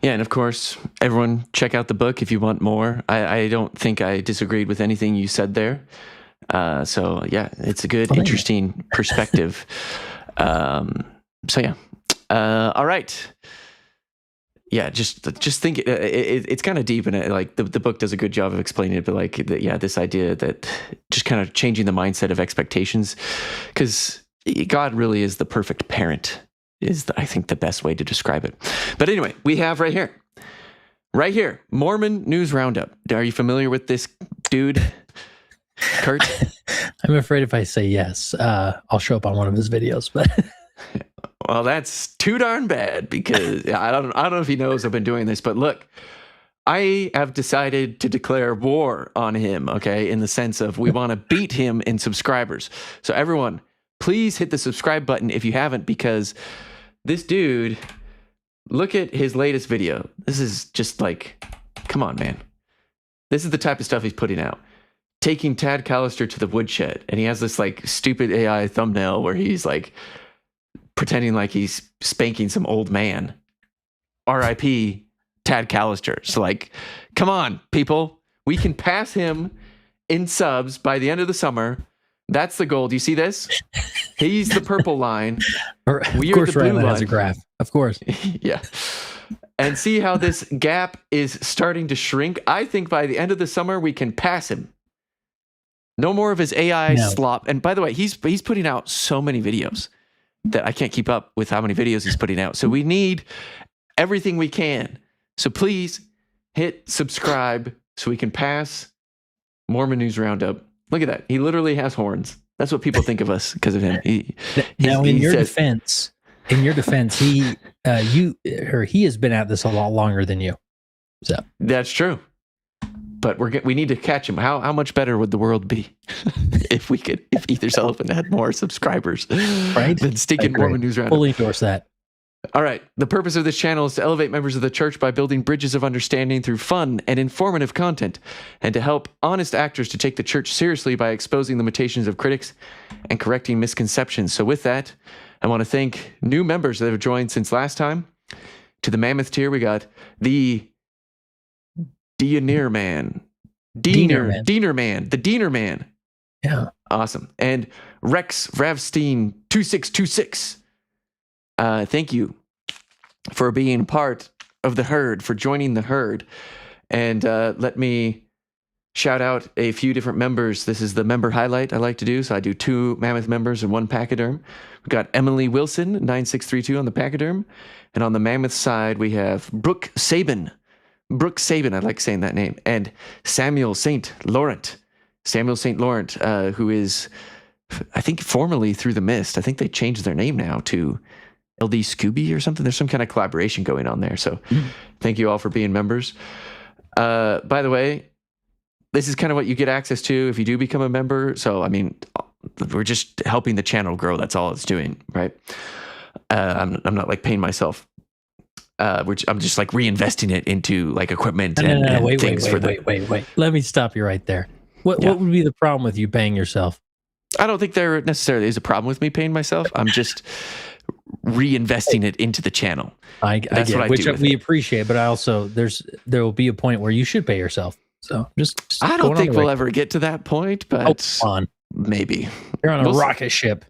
Yeah, and of course, everyone check out the book if you want more. I don't think I disagreed with anything you said there. So yeah, it's a good, interesting perspective. So yeah. All right. Yeah, just think it's kind of deep, and like the book does a good job of explaining it. But like, this idea that just kind of changing the mindset of expectations, because God really is the perfect parent. I think the best way to describe it. But anyway, we have right here, Mormon News Roundup. Are you familiar with this dude, Kurt? I'm afraid if I say yes, I'll show up on one of his videos. But well, that's too darn bad, because I don't know if he knows I've been doing this, but look, I have decided to declare war on him. Okay, in the sense of we want to beat him in subscribers. So everyone, please hit the subscribe button if you haven't, because this dude, look at his latest video. This is just like, come on, man. This is the type of stuff he's putting out. taking Tad Callister to the woodshed, and he has this like stupid AI thumbnail where he's like pretending like he's spanking some old man. R.I.P. Tad Callister. So like, come on, people, we can pass him in subs by the end of the summer. That's the goal. Do you see this? He's the purple line. We are the blue line. Has a graph, of course. Yeah. And see how this gap is starting to shrink. I think by the end of the summer we can pass him. No more of his AI slop. And by the way, he's putting out so many videos that I can't keep up with how many videos he's putting out. So we need everything we can. So please hit subscribe so we can pass Mormon News Roundup. Look at that. He literally has horns. That's what people think of us because of him. Now, in your defense, he has been at this a lot longer than you. So that's true. But we need to catch him. How much better would the world be if Ether Sullivan had more subscribers, right? Than sticking Mormon News Roundup. Fully endorse that. All right. The purpose of this channel is to elevate members of the church by building bridges of understanding through fun and informative content, and to help honest actors to take the church seriously by exposing the limitations of critics and correcting misconceptions. So with that, I want to thank new members that have joined since last time. To the Mammoth tier, we got the Diener Man. The Diener Man. Yeah. Awesome. And Rex Ravstein 2626. Thank you for being part of the herd, for joining the herd. And let me shout out a few different members. This is the member highlight I like to do. So I do 2 Mammoth members and 1 Pachyderm. We've got Emily Wilson, 9632 on the Pachyderm. And on the Mammoth side, we have Brooke Sabin. I like saying that name. And Samuel St. Laurent. Who is, I think, formerly Through the Mist. I think they changed their name now to LD Scooby or something. There's some kind of collaboration going on there. So thank you all for being members. By the way, this is kind of what you get access to if you do become a member. So, I mean, we're just helping the channel grow. That's all it's doing, right? I'm not like paying myself. I'm just like reinvesting it into like equipment and things. Wait. Let me stop you right there. What would be the problem with you paying yourself? I don't think there necessarily is a problem with me paying myself. I'm just reinvesting it into the channel. That's what I do. We appreciate, but I also there will be a point where you should pay yourself. So just I don't think we'll ever get to that point, but maybe. You're on a rocket ship.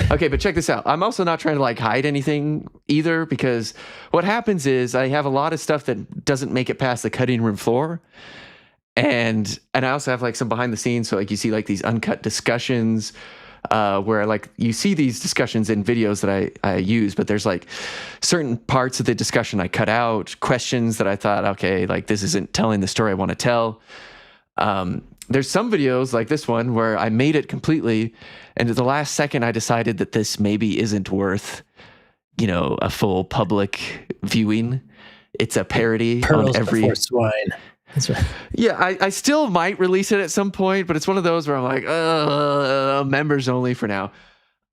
Okay, but check this out. I'm also not trying to like hide anything either, because what happens is I have a lot of stuff that doesn't make it past the cutting room floor. And I also have like some behind the scenes. So like you see like these uncut discussions where like you see these discussions in videos that I use, but there's like certain parts of the discussion I cut out, questions that I thought, okay, like this isn't telling the story I want to tell. There's some videos like this one where I made it completely, and at the last second I decided that this maybe isn't worth, a full public viewing. It's a parody on every before swine. That's right. Yeah, I still might release it at some point, but it's one of those where I'm like, members only for now.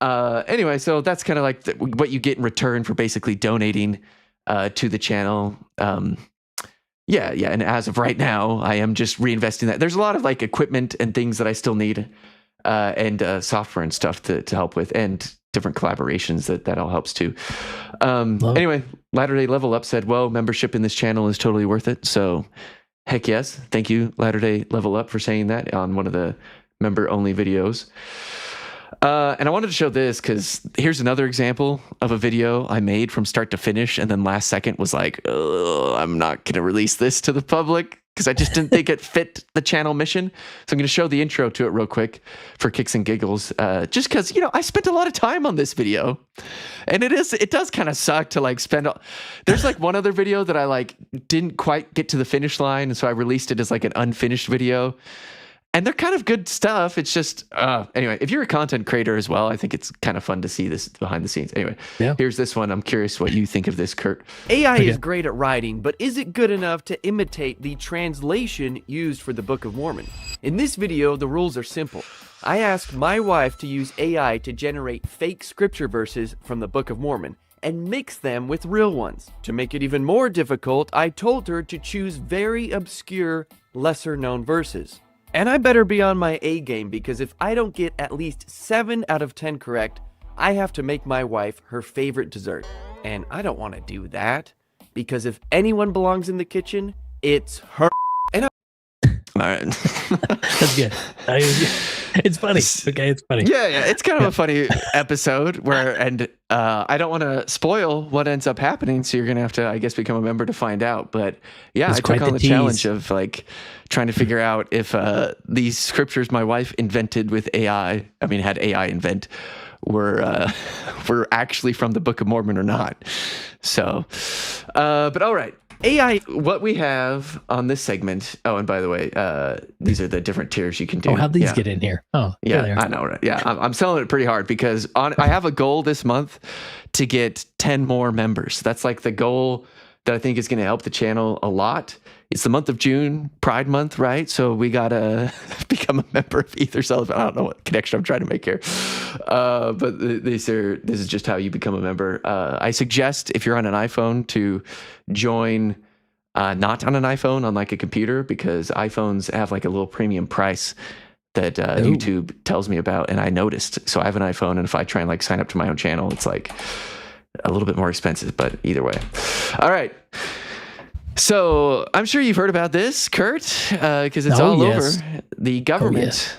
Anyway, so that's kind of like what you get in return for basically donating to the channel. Yeah, and as of right now, I am just reinvesting that. There's a lot of like equipment and things that I still need, and software and stuff to help with, and different collaborations that all helps too. Anyway, Latter Day Level Up said, well, membership in this channel is totally worth it. So heck yes. Thank you, Latter Day Level Up, for saying that on one of the member-only videos. And I wanted to show this because here's another example of a video I made from start to finish, and then last second was like, I'm not going to release this to the public because I just didn't think it fit the channel mission. So I'm going to show the intro to it real quick for kicks and giggles, just because, I spent a lot of time on this video. And it does kind of suck to like there's like one other video that I like didn't quite get to the finish line, and so I released it as like an unfinished video. And they're kind of good stuff. It's just, anyway, if you're a content creator as well, I think it's kind of fun to see this behind the scenes. Anyway, Here's this one. I'm curious what you think of this, Kurt. AI is great at writing, but is it good enough to imitate the translation used for the Book of Mormon? In this video, the rules are simple. I asked my wife to use AI to generate fake scripture verses from the Book of Mormon and mix them with real ones. To make it even more difficult, I told her to choose very obscure, lesser-known verses. And I better be on my A game, because if I don't get at least 7 out of 10 correct, I have to make my wife her favorite dessert. And I don't want to do that, because if anyone belongs in the kitchen, it's her. All right. That's good. It's funny. Okay, it's funny. Yeah, it's kind of a funny episode and I don't want to spoil what ends up happening, so you're gonna have to, I guess, become a member to find out. But yeah, It's I took quite on the the challenge tease. of like trying to figure out if these scriptures my wife invented with AI, had AI invent, were actually from the Book of Mormon or not. So, but all right. AI, what we have on this segment. Oh, and by the way, these are the different tiers you can do. Oh, how'd these get in here? Oh, Yeah, there they are. I know, right? Yeah, I'm selling it pretty hard because I have a goal this month to get 10 more members. That's like the goal that I think is going to help the channel a lot. It's the month of June, Pride Month, right? So we got to become a member of either side. I don't know what connection I'm trying to make here. But this is just how you become a member. I suggest if you're on an iPhone to join not on an iPhone, on like a computer, because iPhones have like a little premium price that YouTube tells me about, and I noticed. So I have an iPhone, and if I try and like sign up to my own channel, it's like a little bit more expensive, but either way. All right. So I'm sure you've heard about this, Kurt, because it's all yes. over. The government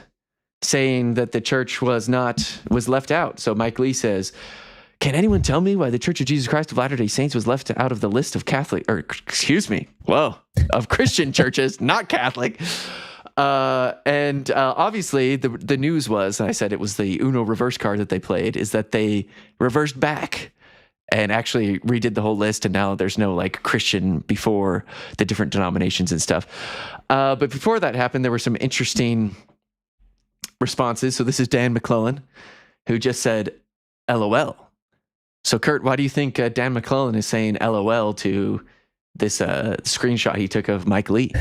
saying that the church was left out. So Mike Lee says, can anyone tell me why the Church of Jesus Christ of Latter-day Saints was left out of the list of of Christian churches, not Catholic? And obviously the news was, and I said it was the Uno reverse card that they played, is that they reversed back and actually redid the whole list, and now there's no like Christian before the different denominations and stuff. But before that happened, there were some interesting responses. So this is Dan McClellan, who just said, LOL. So Kurt, why do you think Dan McClellan is saying LOL to this screenshot he took of Mike Lee?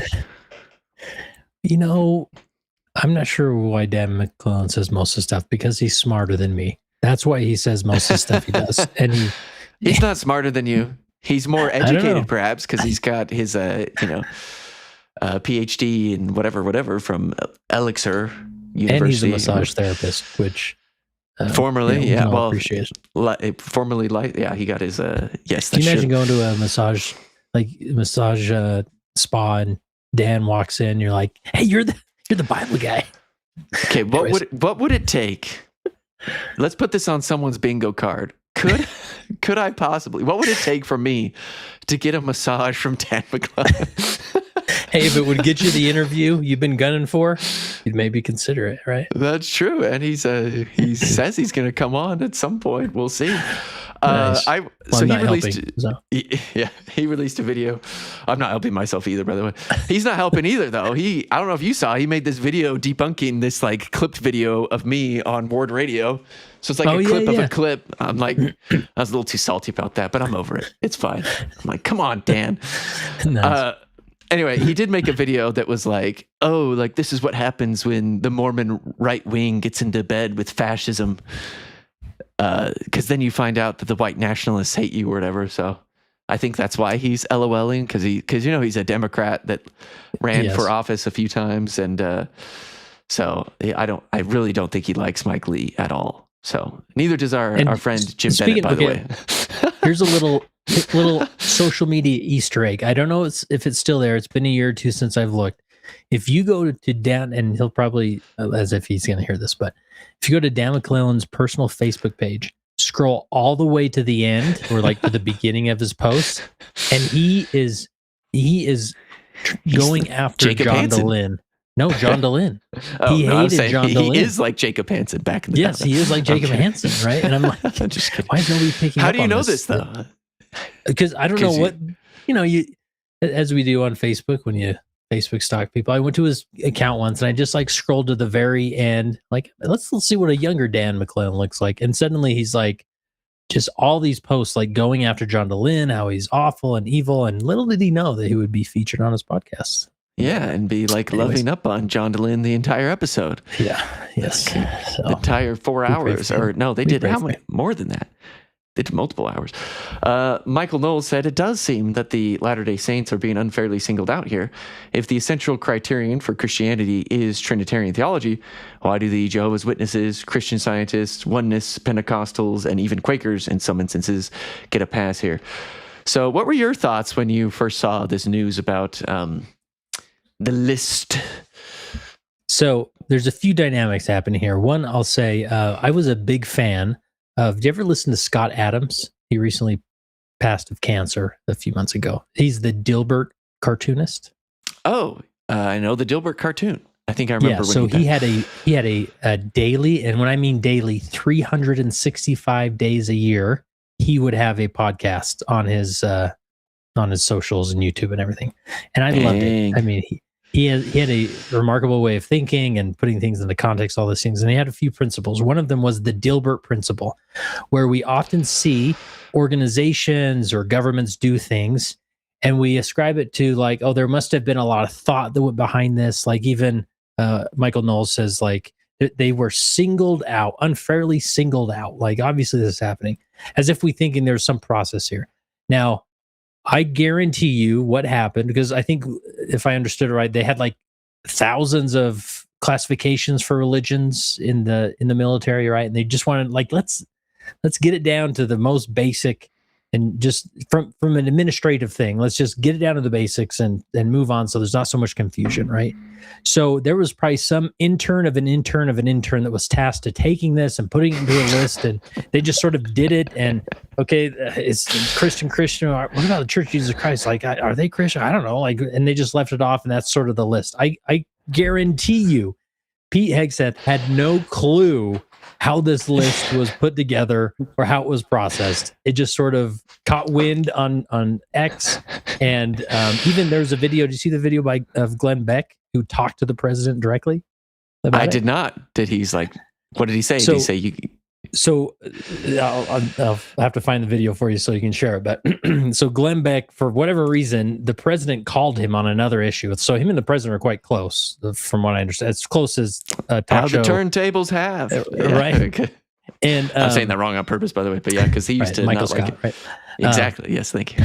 I'm not sure why Dan McClellan says most of the stuff, because he's smarter than me. That's why he says most of the stuff he does. And he's not smarter than you. He's more educated, perhaps, because he's got his, PhD in whatever from Elixir University. And he's a massage therapist, which formerly, he got his. Yes, can you imagine going to a massage spa, and Dan walks in, you're like, hey, you're the Bible guy. Okay, what would it take? Let's put this on someone's bingo card. Could I possibly? What would it take for me to get a massage from Dan McClellan? Hey, if it would get you the interview you've been gunning for, you'd maybe consider it, right? That's true, and he says he's going to come on at some point. We'll see. Nice. He released a video. I'm not helping myself either, by the way. He's not helping either, though. I don't know if you saw, he made this video debunking this like clipped video of me on Ward Radio. So it's like a clip of a clip. I'm like, I was a little too salty about that, but I'm over it. It's fine. I'm like, come on, Dan. Nice. Anyway, he did make a video that was like, oh, like this is what happens when the Mormon right wing gets into bed with fascism. Because then you find out that the white nationalists hate you or whatever. So I think that's why he's LOLing, because he's a Democrat that ran for office a few times, and so I really don't think he likes Mike Lee at all. So neither does our friend Jim Bennett, by the way. Here's a little social media Easter egg. I don't know if it's still there. It's been a year or two since I've looked. If you go to Dan, and he'll probably, as if he's going to hear this, but if you go to Dan McClellan's personal Facebook page, scroll all the way to the end, or like to the beginning of his post, and he is going after Jacob John Hansen. DeLynn. No, John DeLynn. He hated John DeLynn. He is like Jacob Hansen back in the day. Yes, he is like Jacob Hansen, right? And I'm like, I'm just kidding. why is nobody picking How up do you on know this though? Because I don't know what, you as we do on Facebook, when you Facebook stalk people. I went to his account once and I just like scrolled to the very end, like, let's see what a younger Dan McClellan looks like. And suddenly he's like, just all these posts like going after John DeLynn, how he's awful and evil. And little did he know that he would be featured on his podcast. Yeah, and be like loving up on John DeLynn the entire episode. Yeah, yes. The entire 4 hours. Or no, they did how many more than that? It's multiple hours. Michael Knowles said, it does seem that the Latter-day Saints are being unfairly singled out here. If the essential criterion for Christianity is Trinitarian theology, why do the Jehovah's Witnesses, Christian Scientists, Oneness, Pentecostals, and even Quakers in some instances get a pass here? So what were your thoughts when you first saw this news about the list? So there's a few dynamics happening here. One, I'll say, I was a big fan of, did you ever listen to Scott Adams? He recently passed of cancer a few months ago. He's the Dilbert cartoonist. Oh, I know the Dilbert cartoon. I think I remember. Yeah, when he had a daily, and when I mean daily, 365 days a year, he would have a podcast on his socials and YouTube and everything. And I loved it. I mean, he had a remarkable way of thinking and putting things into context, all those things. And he had a few principles. One of them was the Dilbert principle, where we often see organizations or governments do things and we ascribe it to like, oh, there must have been a lot of thought that went behind this. Like even Michael Knowles says like they were singled out, unfairly singled out. Like obviously this is happening, as if we thinking there's some process here. Now, I guarantee you what happened, because I think if I understood it right, they had like thousands of classifications for religions in the military, right? And they just wanted like, let's get it down to the most basic, and just from an administrative thing, let's just get it down to the basics and move on, so there's not so much confusion, right? So there was probably some intern of an intern of an intern that was tasked to taking this and putting it into a list, and they just sort of did it. And okay, it's Christian. What about the Church of Jesus Christ? Like, are they Christian? I don't know. Like, and they just left it off, and that's sort of the list. I guarantee you, Pete Hegseth had no clue how this list was put together or how it was processed. It just sort of caught wind on X. And even there's a video. Did you see the video of Glenn Beck, who talked to the president directly about it? Did not. Did he's like, what did he say? Did he say you? So I'll have to find the video for you so you can share it. But so Glenn Beck, for whatever reason, the president called him on another issue. So him and the president are quite close, from what I understand. As close as talk how show. The turntables have. Right. Okay. And I'm saying that wrong on purpose, by the way. But yeah, because he used to Michael not Scott, like it. right? Exactly. Yes. Thank you.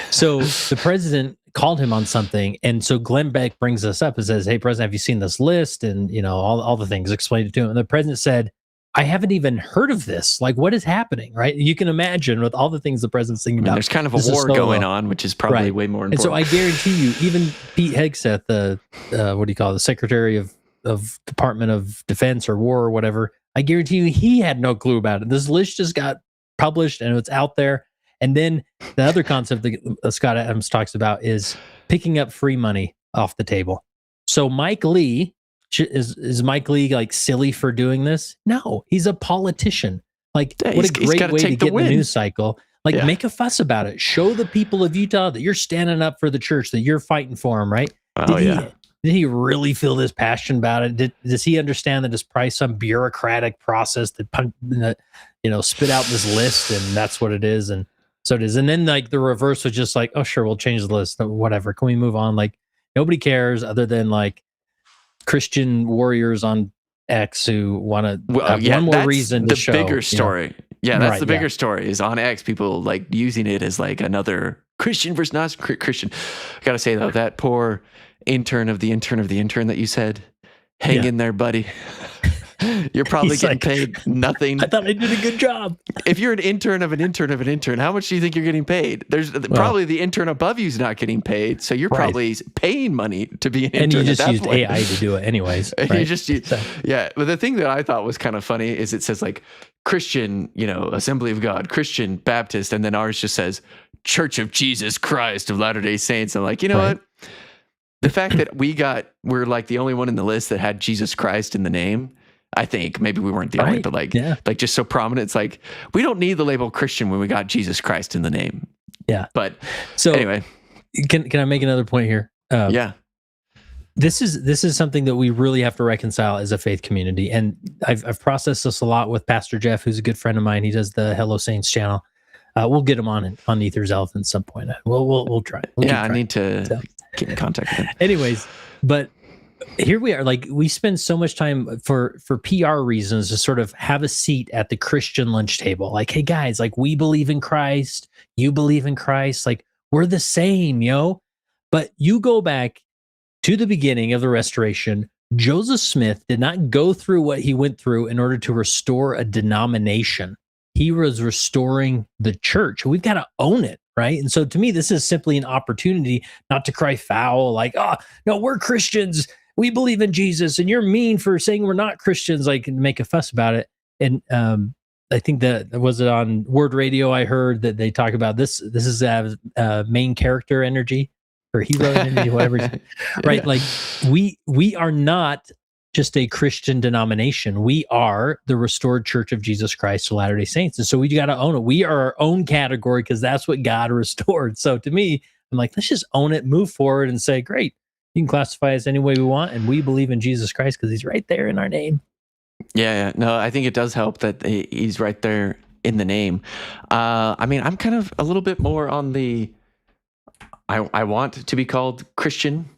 So the president called him on something, and so Glenn Beck brings this up and says, "Hey, President, have you seen this list?" And all the things, explained it to him. And the president said, I haven't even heard of this. Like, what is happening, right? You can imagine with all the things the president's thinking about. There's kind of a war going on, which is probably way more important. And so I guarantee you, even Pete Hegseth, the Secretary of Department of Defense or War or whatever, I guarantee you he had no clue about it. This list just got published and it's out there. And then the other concept that Scott Adams talks about is picking up free money off the table. So Mike Lee, is Mike Lee like silly for doing this? No, he's a politician. Like, what a great way to get in the news cycle. Like, make a fuss about it. Show the people of Utah that you're standing up for the church, that you're fighting for them, right? Did he really feel this passion about it? Does he understand that it's probably some bureaucratic process that spit out this list, and that's what it is? And so it is. And then like the reverse was just like, oh sure, we'll change the list. Whatever. Can we move on? Like, nobody cares other than like Christian warriors on X who want to have one more reason to show. The bigger story. Yeah, that's the bigger story is on X, people like using it as like another Christian versus not Christian. I got to say though, that poor intern of the intern of the intern that you said, hang in there, buddy. You're probably getting paid nothing. I thought I did a good job. If you're an intern of an intern of an intern, how much do you think you're getting paid? There's probably the intern above you is not getting paid, so you're probably paying money to be an intern. And you just at that used point. AI to do it anyways. Right? You just yeah. But the thing that I thought was kind of funny is it says like Christian, Assembly of God, Christian Baptist, and then ours just says Church of Jesus Christ of Latter-day Saints. I'm like, you know what? The fact that we're like the only one in the list that had Jesus Christ in the name. I think maybe we weren't the only, but like just so prominent. It's like, we don't need the label Christian when we got Jesus Christ in the name. Yeah. But so anyway, can I make another point here? This is something that we really have to reconcile as a faith community. And I've processed this a lot with Pastor Jeff, who's a good friend of mine. He does the Hello Saints channel. We'll get him on Ether's Elephant at some point. We'll try. I need to get in contact with him. Anyways, but here we are. Like, we spend so much time for PR reasons to sort of have a seat at the Christian lunch table. Like, hey guys, like, we believe in Christ, you believe in Christ, like, we're the same, yo. But you go back to the beginning of the Restoration. Joseph Smith did not go through what he went through in order to restore a denomination. He was restoring the church. We've got to own it, right? And so to me, this is simply an opportunity not to cry foul, like, oh, no, we're Christians. We believe in Jesus, and you're mean for saying we're not Christians, like, make a fuss about it. And I think that was it on Word Radio. I heard that they talk about this. This is main character energy or hero energy, whatever. Right? Like, we are not just a Christian denomination. We are the Restored Church of Jesus Christ of Latter-day Saints, and so we got to own it. We are our own category because that's what God restored. So to me, I'm like, let's just own it, move forward, and say, great. You can classify us any way we want, and we believe in Jesus Christ because he's right there in our name. Yeah. No, I think it does help that he's right there in the name. I mean, I'm kind of a little bit more on the I want to be called Christian.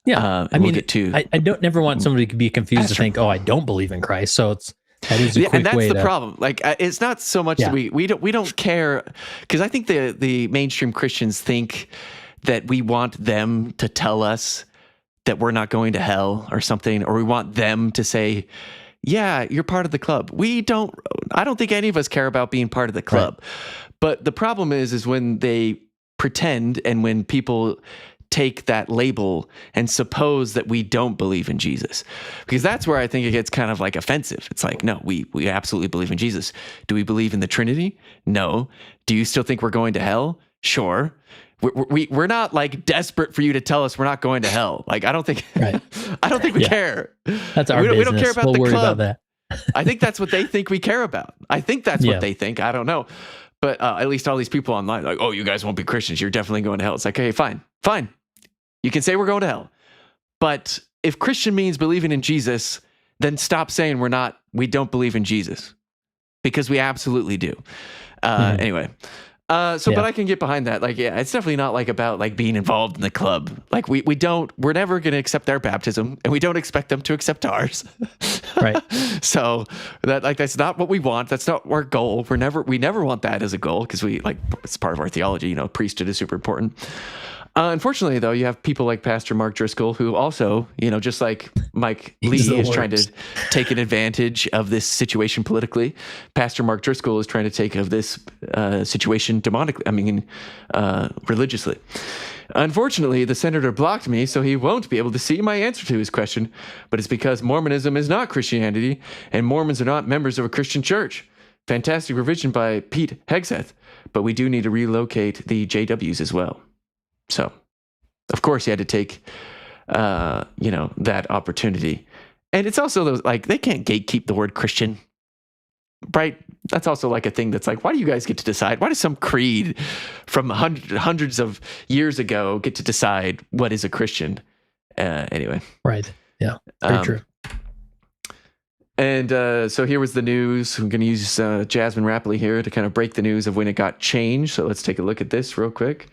Yeah. I mean, I don't never want somebody to be confused to think, oh, I don't believe in Christ. So that is a quick and that's way the problem. Like, it's not so much that we don't care, because I think the mainstream Christians think that we want them to tell us that we're not going to hell or something, or we want them to say, yeah, you're part of the club. I don't think any of us care about being part of the club. Right. But the problem is when they pretend, and when people take that label and suppose that we don't believe in Jesus, because that's where I think it gets kind of like offensive. It's like, no, we absolutely believe in Jesus. Do we believe in the Trinity? No. Do you still think we're going to hell? Sure. We're not like desperate for you to tell us we're not going to hell. Like, I don't think we care. That's our business. We don't care about we'll the worry club. About that. I think that's what they think we care about. I think that's what they think. I don't know. But at least all these people online, like, oh, you guys won't be Christians. You're definitely going to hell. It's like, hey, fine. You can say we're going to hell. But if Christian means believing in Jesus, then stop saying we don't believe in Jesus, because we absolutely do. Anyway. But I can get behind that. Like, yeah, it's definitely not like about like being involved in the club. Like, we're never going to accept their baptism, and we don't expect them to accept ours. Right. So that's not what we want. That's not our goal. We never want that as a goal, because it's part of our theology. Priesthood is super important. Unfortunately, though, you have people like Pastor Mark Driscoll, who also, just like Mike Lee is trying to take an advantage of this situation politically. Pastor Mark Driscoll is trying to take of this situation religiously. Unfortunately, the senator blocked me, so he won't be able to see my answer to his question, but it's because Mormonism is not Christianity, and Mormons are not members of a Christian church. Fantastic revision by Pete Hegseth, but we do need to relocate the JWs as well. So, of course, he had to take, that opportunity. And it's also those, like, they can't gatekeep the word Christian, right? That's also like a thing that's like, why do you guys get to decide? Why does some creed from hundreds of years ago get to decide what is a Christian? Anyway. Right. Yeah. Very true. And so here was the news. I'm going to use Jasmine Rapley here to kind of break the news of when it got changed. So let's take a look at this real quick.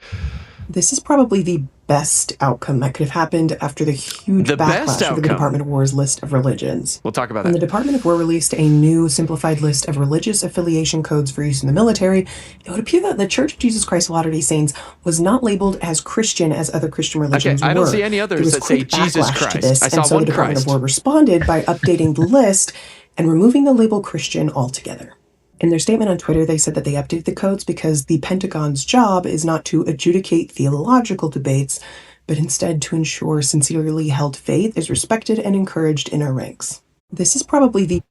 This is probably the best outcome that could have happened after the huge backlash over the Department of War's list of religions. We'll talk about when that. The Department of War released a new simplified list of religious affiliation codes for use in the military, it would appear that the Church of Jesus Christ of Latter-day Saints was not labeled as Christian as other Christian religions were. I don't see any others that say Jesus Christ. I saw one Christ. The Department of War responded by updating the list and removing the label Christian altogether. In their statement on Twitter, they said that they updated the codes because the Pentagon's job is not to adjudicate theological debates, but instead to ensure sincerely held faith is respected and encouraged in our ranks. This is probably the...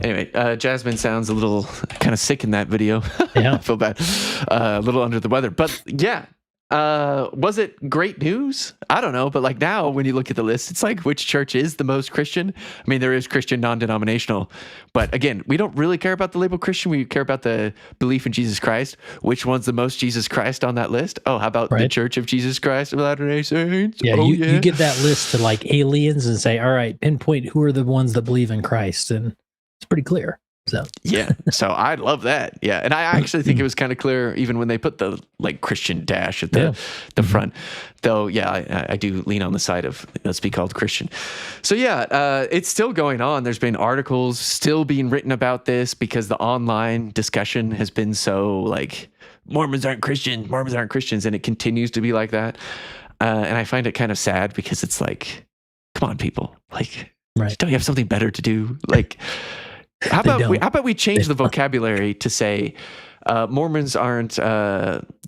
Anyway, Jasmine sounds a little kind of sick in that video. Yeah. I feel bad. A little under the weather. But yeah, was it great news? I don't know. But like now when you look at the list, it's like, which church is the most Christian? I mean, there is Christian non-denominational. But again, we don't really care about the label Christian. We care about the belief in Jesus Christ. Which one's the most Jesus Christ on that list? Oh, how about the Church of Jesus Christ of Latter-day Saints? Yeah, you give that list to like aliens and say, all right, pinpoint who are the ones that believe in Christ. And it's pretty clear. So Yeah. So I love that. Yeah. And I actually think it was kind of clear even when they put the like Christian dash at the front. Though, yeah, I do lean on the side of let's be called Christian. So yeah, it's still going on. There's been articles still being written about this because the online discussion has been so like Mormons aren't Christians, and it continues to be like that. And I find it kind of sad because it's like, come on, people, like, don't you have something better to do? Like, how about we change the vocabulary to say Mormons aren't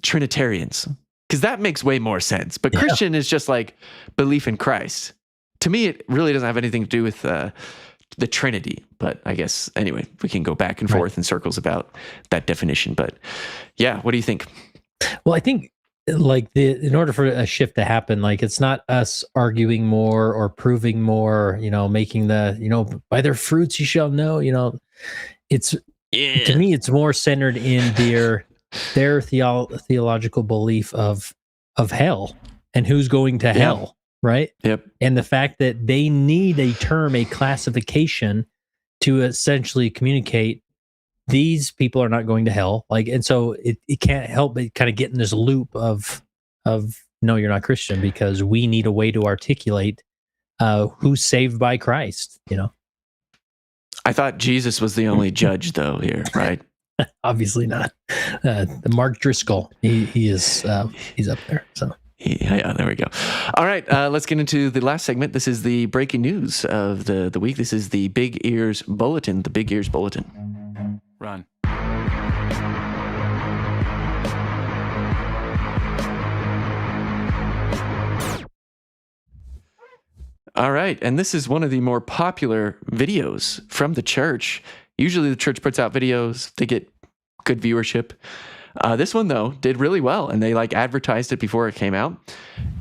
Trinitarians, because that makes way more sense. But Christian is just like belief in Christ. To me, it really doesn't have anything to do with the Trinity. But I guess anyway, we can go back and forth in circles about that definition. But yeah, what do you think? Well, I think like in order for a shift to happen, like it's not us arguing more or proving more, making by their fruits you shall know, it's to me, it's more centered in their theological belief of hell and who's going to hell. Right. Yep. And the fact that they need a term, a classification to essentially communicate these people are not going to hell. Like, and so it can't help but kind of get in this loop of no, you're not Christian, because we need a way to articulate who's saved by Christ, I thought Jesus was the only judge though here, right? Obviously not. The Mark Driscoll, he is he's up there. So yeah, there we go. All right, let's get into the last segment. This is the breaking news of the week. This is the Big Ears Bulletin. The Big Ears Bulletin. Run. All right, and this is one of the more popular videos from the church. Usually the church puts out videos, they get good viewership. This one, though, did really well, and they advertised it before it came out.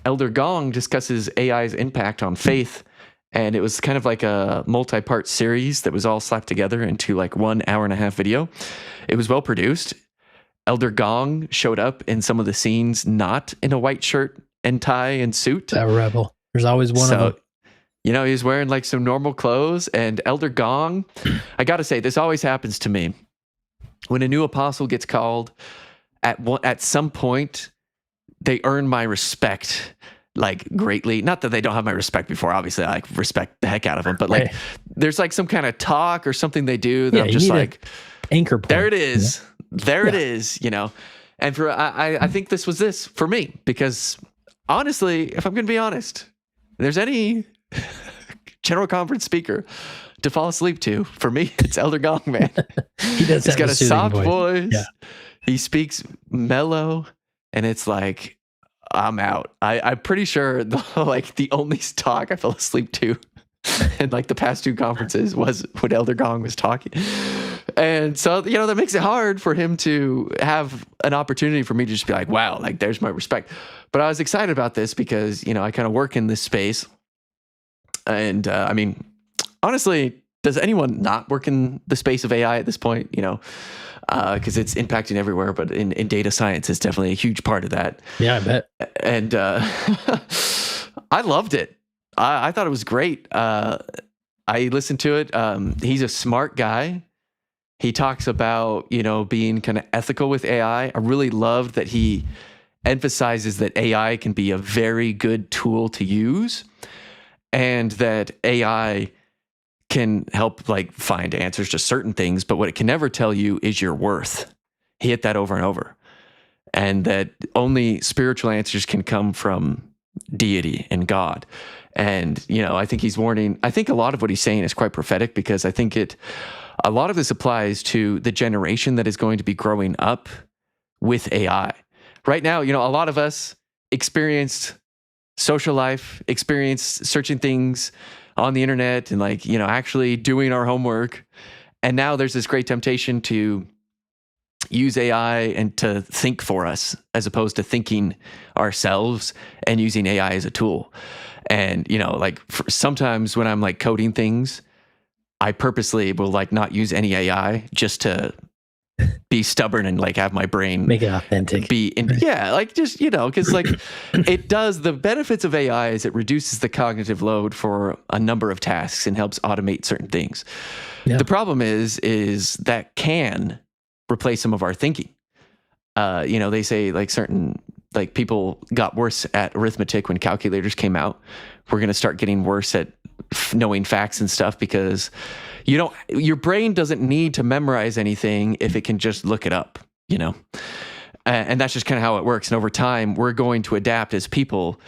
Elder Gong discusses AI's impact on faith, and it was kind of like a multi-part series that was all slapped together into 1 hour-and-a-half video. It was well produced. Elder Gong showed up in some of the scenes not in a white shirt and tie and suit. That rebel. There's always one of them. He was wearing some normal clothes, and Elder Gong, I got to say, this always happens to me. When a new apostle gets called, at some point, they earn my respect, greatly. Not that they don't have my respect before. Obviously, I respect the heck out of them. But there's some kind of talk or something they do that I'm just anchor point. There it is. There it is. And for I think this was this for me, because honestly, if I'm going to be honest, if there's any general conference speaker to fall asleep to, for me, it's Elder Gong, man. He's got a soft voice. Yeah. He speaks mellow, and it's I'm out. I'm pretty sure the only talk I fell asleep to in the past 2 conferences was when Elder Gong was talking. And so, that makes it hard for him to have an opportunity for me to just be wow, there's my respect. But I was excited about this because, I kind of work in this space. And I mean, honestly, does anyone not work in the space of AI at this point? Because it's impacting everywhere, but in data science, it's definitely a huge part of that. Yeah, I bet. And I loved it. I thought it was great. I listened to it. He's a smart guy. He talks about, being kind of ethical with AI. I really loved that he emphasizes that AI can be a very good tool to use, and that AI can help find answers to certain things, but what it can never tell you is your worth. He hit that over and over. And that only spiritual answers can come from deity and God. And, I think he's warning, I think a lot of what he's saying is quite prophetic, because I think a lot of this applies to the generation that is going to be growing up with AI. Right now, a lot of us experienced social life, experienced searching things on the internet and actually doing our homework. And now there's this great temptation to use AI and to think for us, as opposed to thinking ourselves and using AI as a tool. And, sometimes when I'm coding things, I purposely will not use any AI just to be stubborn and like have my brain Make it authentic. yeah, like just, because like it does, the benefits of AI is it reduces the cognitive load for a number of tasks and helps automate certain things. Yeah. The problem is that can replace some of our thinking. They say like certain, like people got worse at arithmetic when calculators came out. We're going to start getting worse at knowing facts and stuff because your brain doesn't need to memorize anything if it can just look it up, and that's just kind of how it works. And over time, we're going to adapt as people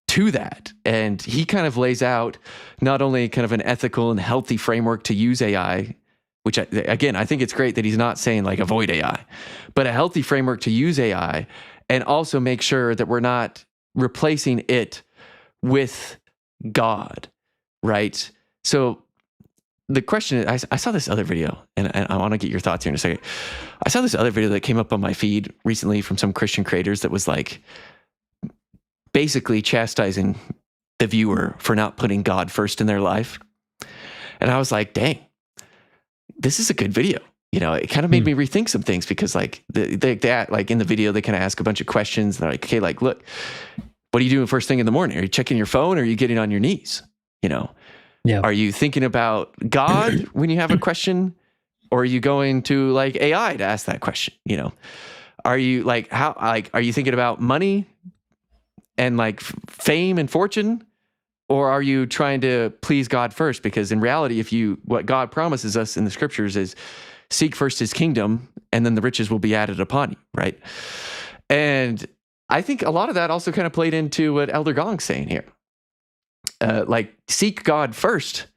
to that. And he kind of lays out not only kind of an ethical and healthy framework to use AI, which again, I think it's great that he's not saying like avoid AI, but a healthy framework to use AI and also make sure that we're not replacing it with God, right? So the question is, I saw this other video, and I want to get your thoughts here in a second. I saw this other video that came up on my feed recently from some Christian creators that was like basically chastising the viewer for not putting God first in their life. And I was like, dang, this is a good video. It kind of made me rethink some things because like they like in the video, they kind of ask a bunch of questions. And they're like, okay, like, look, what are you doing first thing in the morning? Are you checking your phone or are you getting on your knees? Yeah. Are you thinking about God when you have a question, or are you going to like AI to ask that question? Are you like, are you thinking about money and like fame and fortune, or are you trying to please God first? Because in reality, what God promises us in the scriptures is seek first his kingdom and then the riches will be added upon you. Right. And I think a lot of that also kind of played into what Elder Gong's saying here. Like seek God first.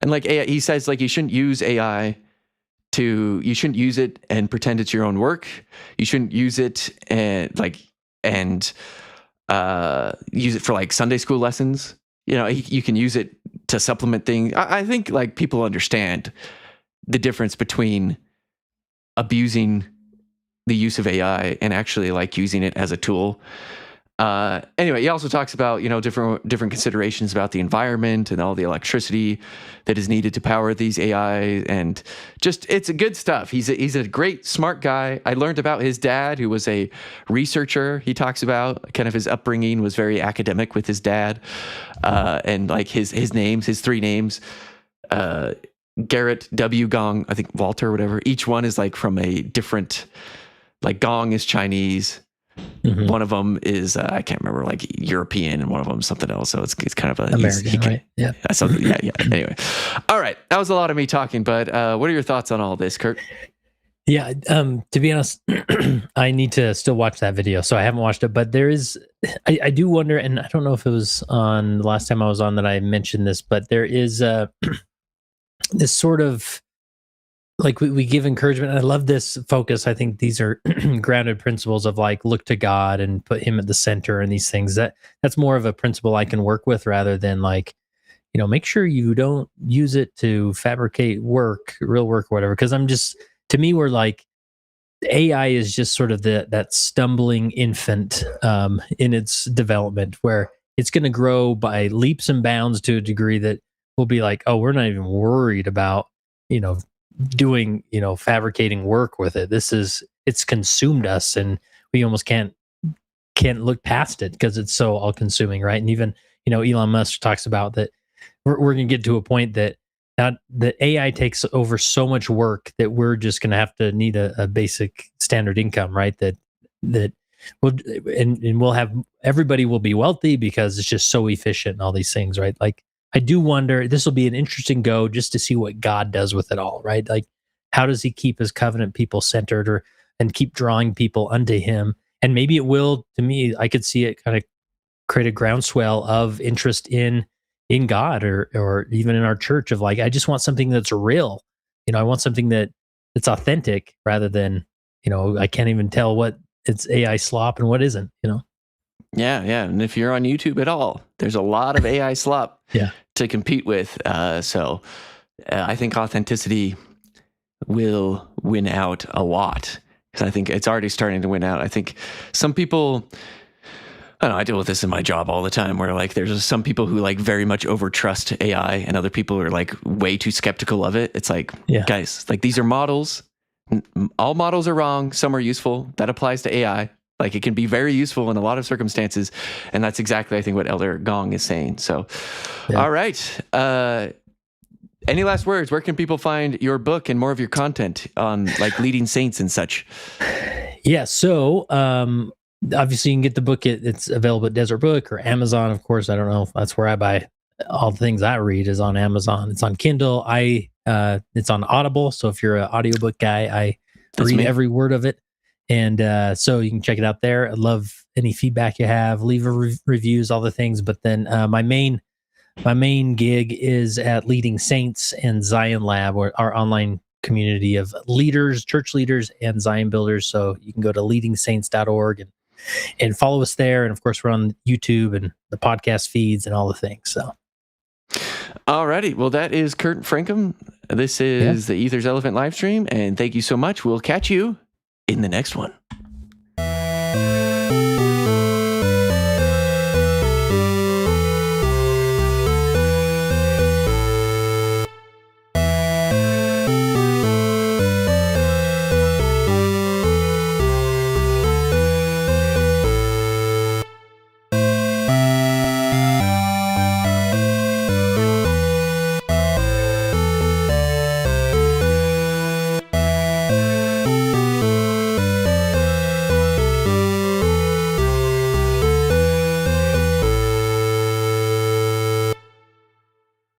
And like AI, he says like you shouldn't use AI you shouldn't use it and pretend it's your own work. You shouldn't use it and use it for like Sunday school lessons. You can use it to supplement things. I think like people understand the difference between abusing the use of AI and actually like using it as a tool. Anyway, he also talks about, different considerations about the environment and all the electricity that is needed to power these AI, and just, it's good stuff. He's a great, smart guy. I learned about his dad, who was a researcher. He talks about kind of his upbringing was very academic with his dad, and like his three names, Garrett W. Gong, I think Walter, whatever. Each one is like from a different, like Gong is Chinese. Mm-hmm. One of them is I can't remember, like European, and one of them is something else. So it's kind of American, right? Yeah, something. Yeah. Anyway, all right, that was a lot of me talking. But what are your thoughts on all this, Kurt? Yeah, to be honest, I need to still watch that video, so I haven't watched it. But there is, I do wonder, and I don't know if it was on the last time I was on that I mentioned this, but there is this sort of, like we give encouragement. And I love this focus. I think these are grounded principles of like, look to God and put him at the center and these things. That's more of a principle I can work with rather than like, make sure you don't use it to fabricate real work or whatever. Cause to me, we're like, AI is just sort of that stumbling infant in its development, where it's going to grow by leaps and bounds to a degree that we'll be like, oh, we're not even worried about, doing, fabricating work with it. It's consumed us, and we almost can't look past it because it's so all consuming, right? And even, Elon Musk talks about that we're going to get to a point that AI takes over so much work that we're just going to have to need a basic standard income, right? That we'll have, everybody will be wealthy because it's just so efficient and all these things, right? Like, I do wonder, this will be an interesting go just to see what God does with it all, right? Like, how does he keep his covenant people centered and keep drawing people unto him? And maybe it will, to me, I could see it kind of create a groundswell of interest in God or even in our church of like, I just want something that's real. I want something that's authentic rather than, I can't even tell what it's AI slop and what isn't, Yeah. And if you're on YouTube at all, there's a lot of AI slop to compete with. So I think authenticity will win out a lot, because I think it's already starting to win out. I think some people, I don't know, I deal with this in my job all the time, where like there's some people who like very much overtrust AI and other people are like way too skeptical of it. It's like, guys, like these are models. All models are wrong. Some are useful. That applies to AI. Like, it can be very useful in a lot of circumstances. And that's exactly, I think, what Elder Gong is saying. So, all right. Any last words? Where can people find your book and more of your content on like leading saints and such? Yeah. So, obviously you can get the book. It's available at Desert Book or Amazon. Of course, I don't know if that's where I buy all the things I read is on Amazon. It's on Kindle. It's on Audible. So if you're an audiobook guy, I read every word of it. And so you can check it out there. I love any feedback you have, leave reviews, all the things. But then my main gig is at Leading Saints and Zion Lab, or our online community of leaders, church leaders, and Zion builders. So you can go to leadingsaints.org and follow us there. And of course, we're on YouTube and the podcast feeds and all the things. So, all righty. Well, that is Kurt Francom. This is the Ether's Elephant live stream, and thank you so much. We'll catch you in the next one.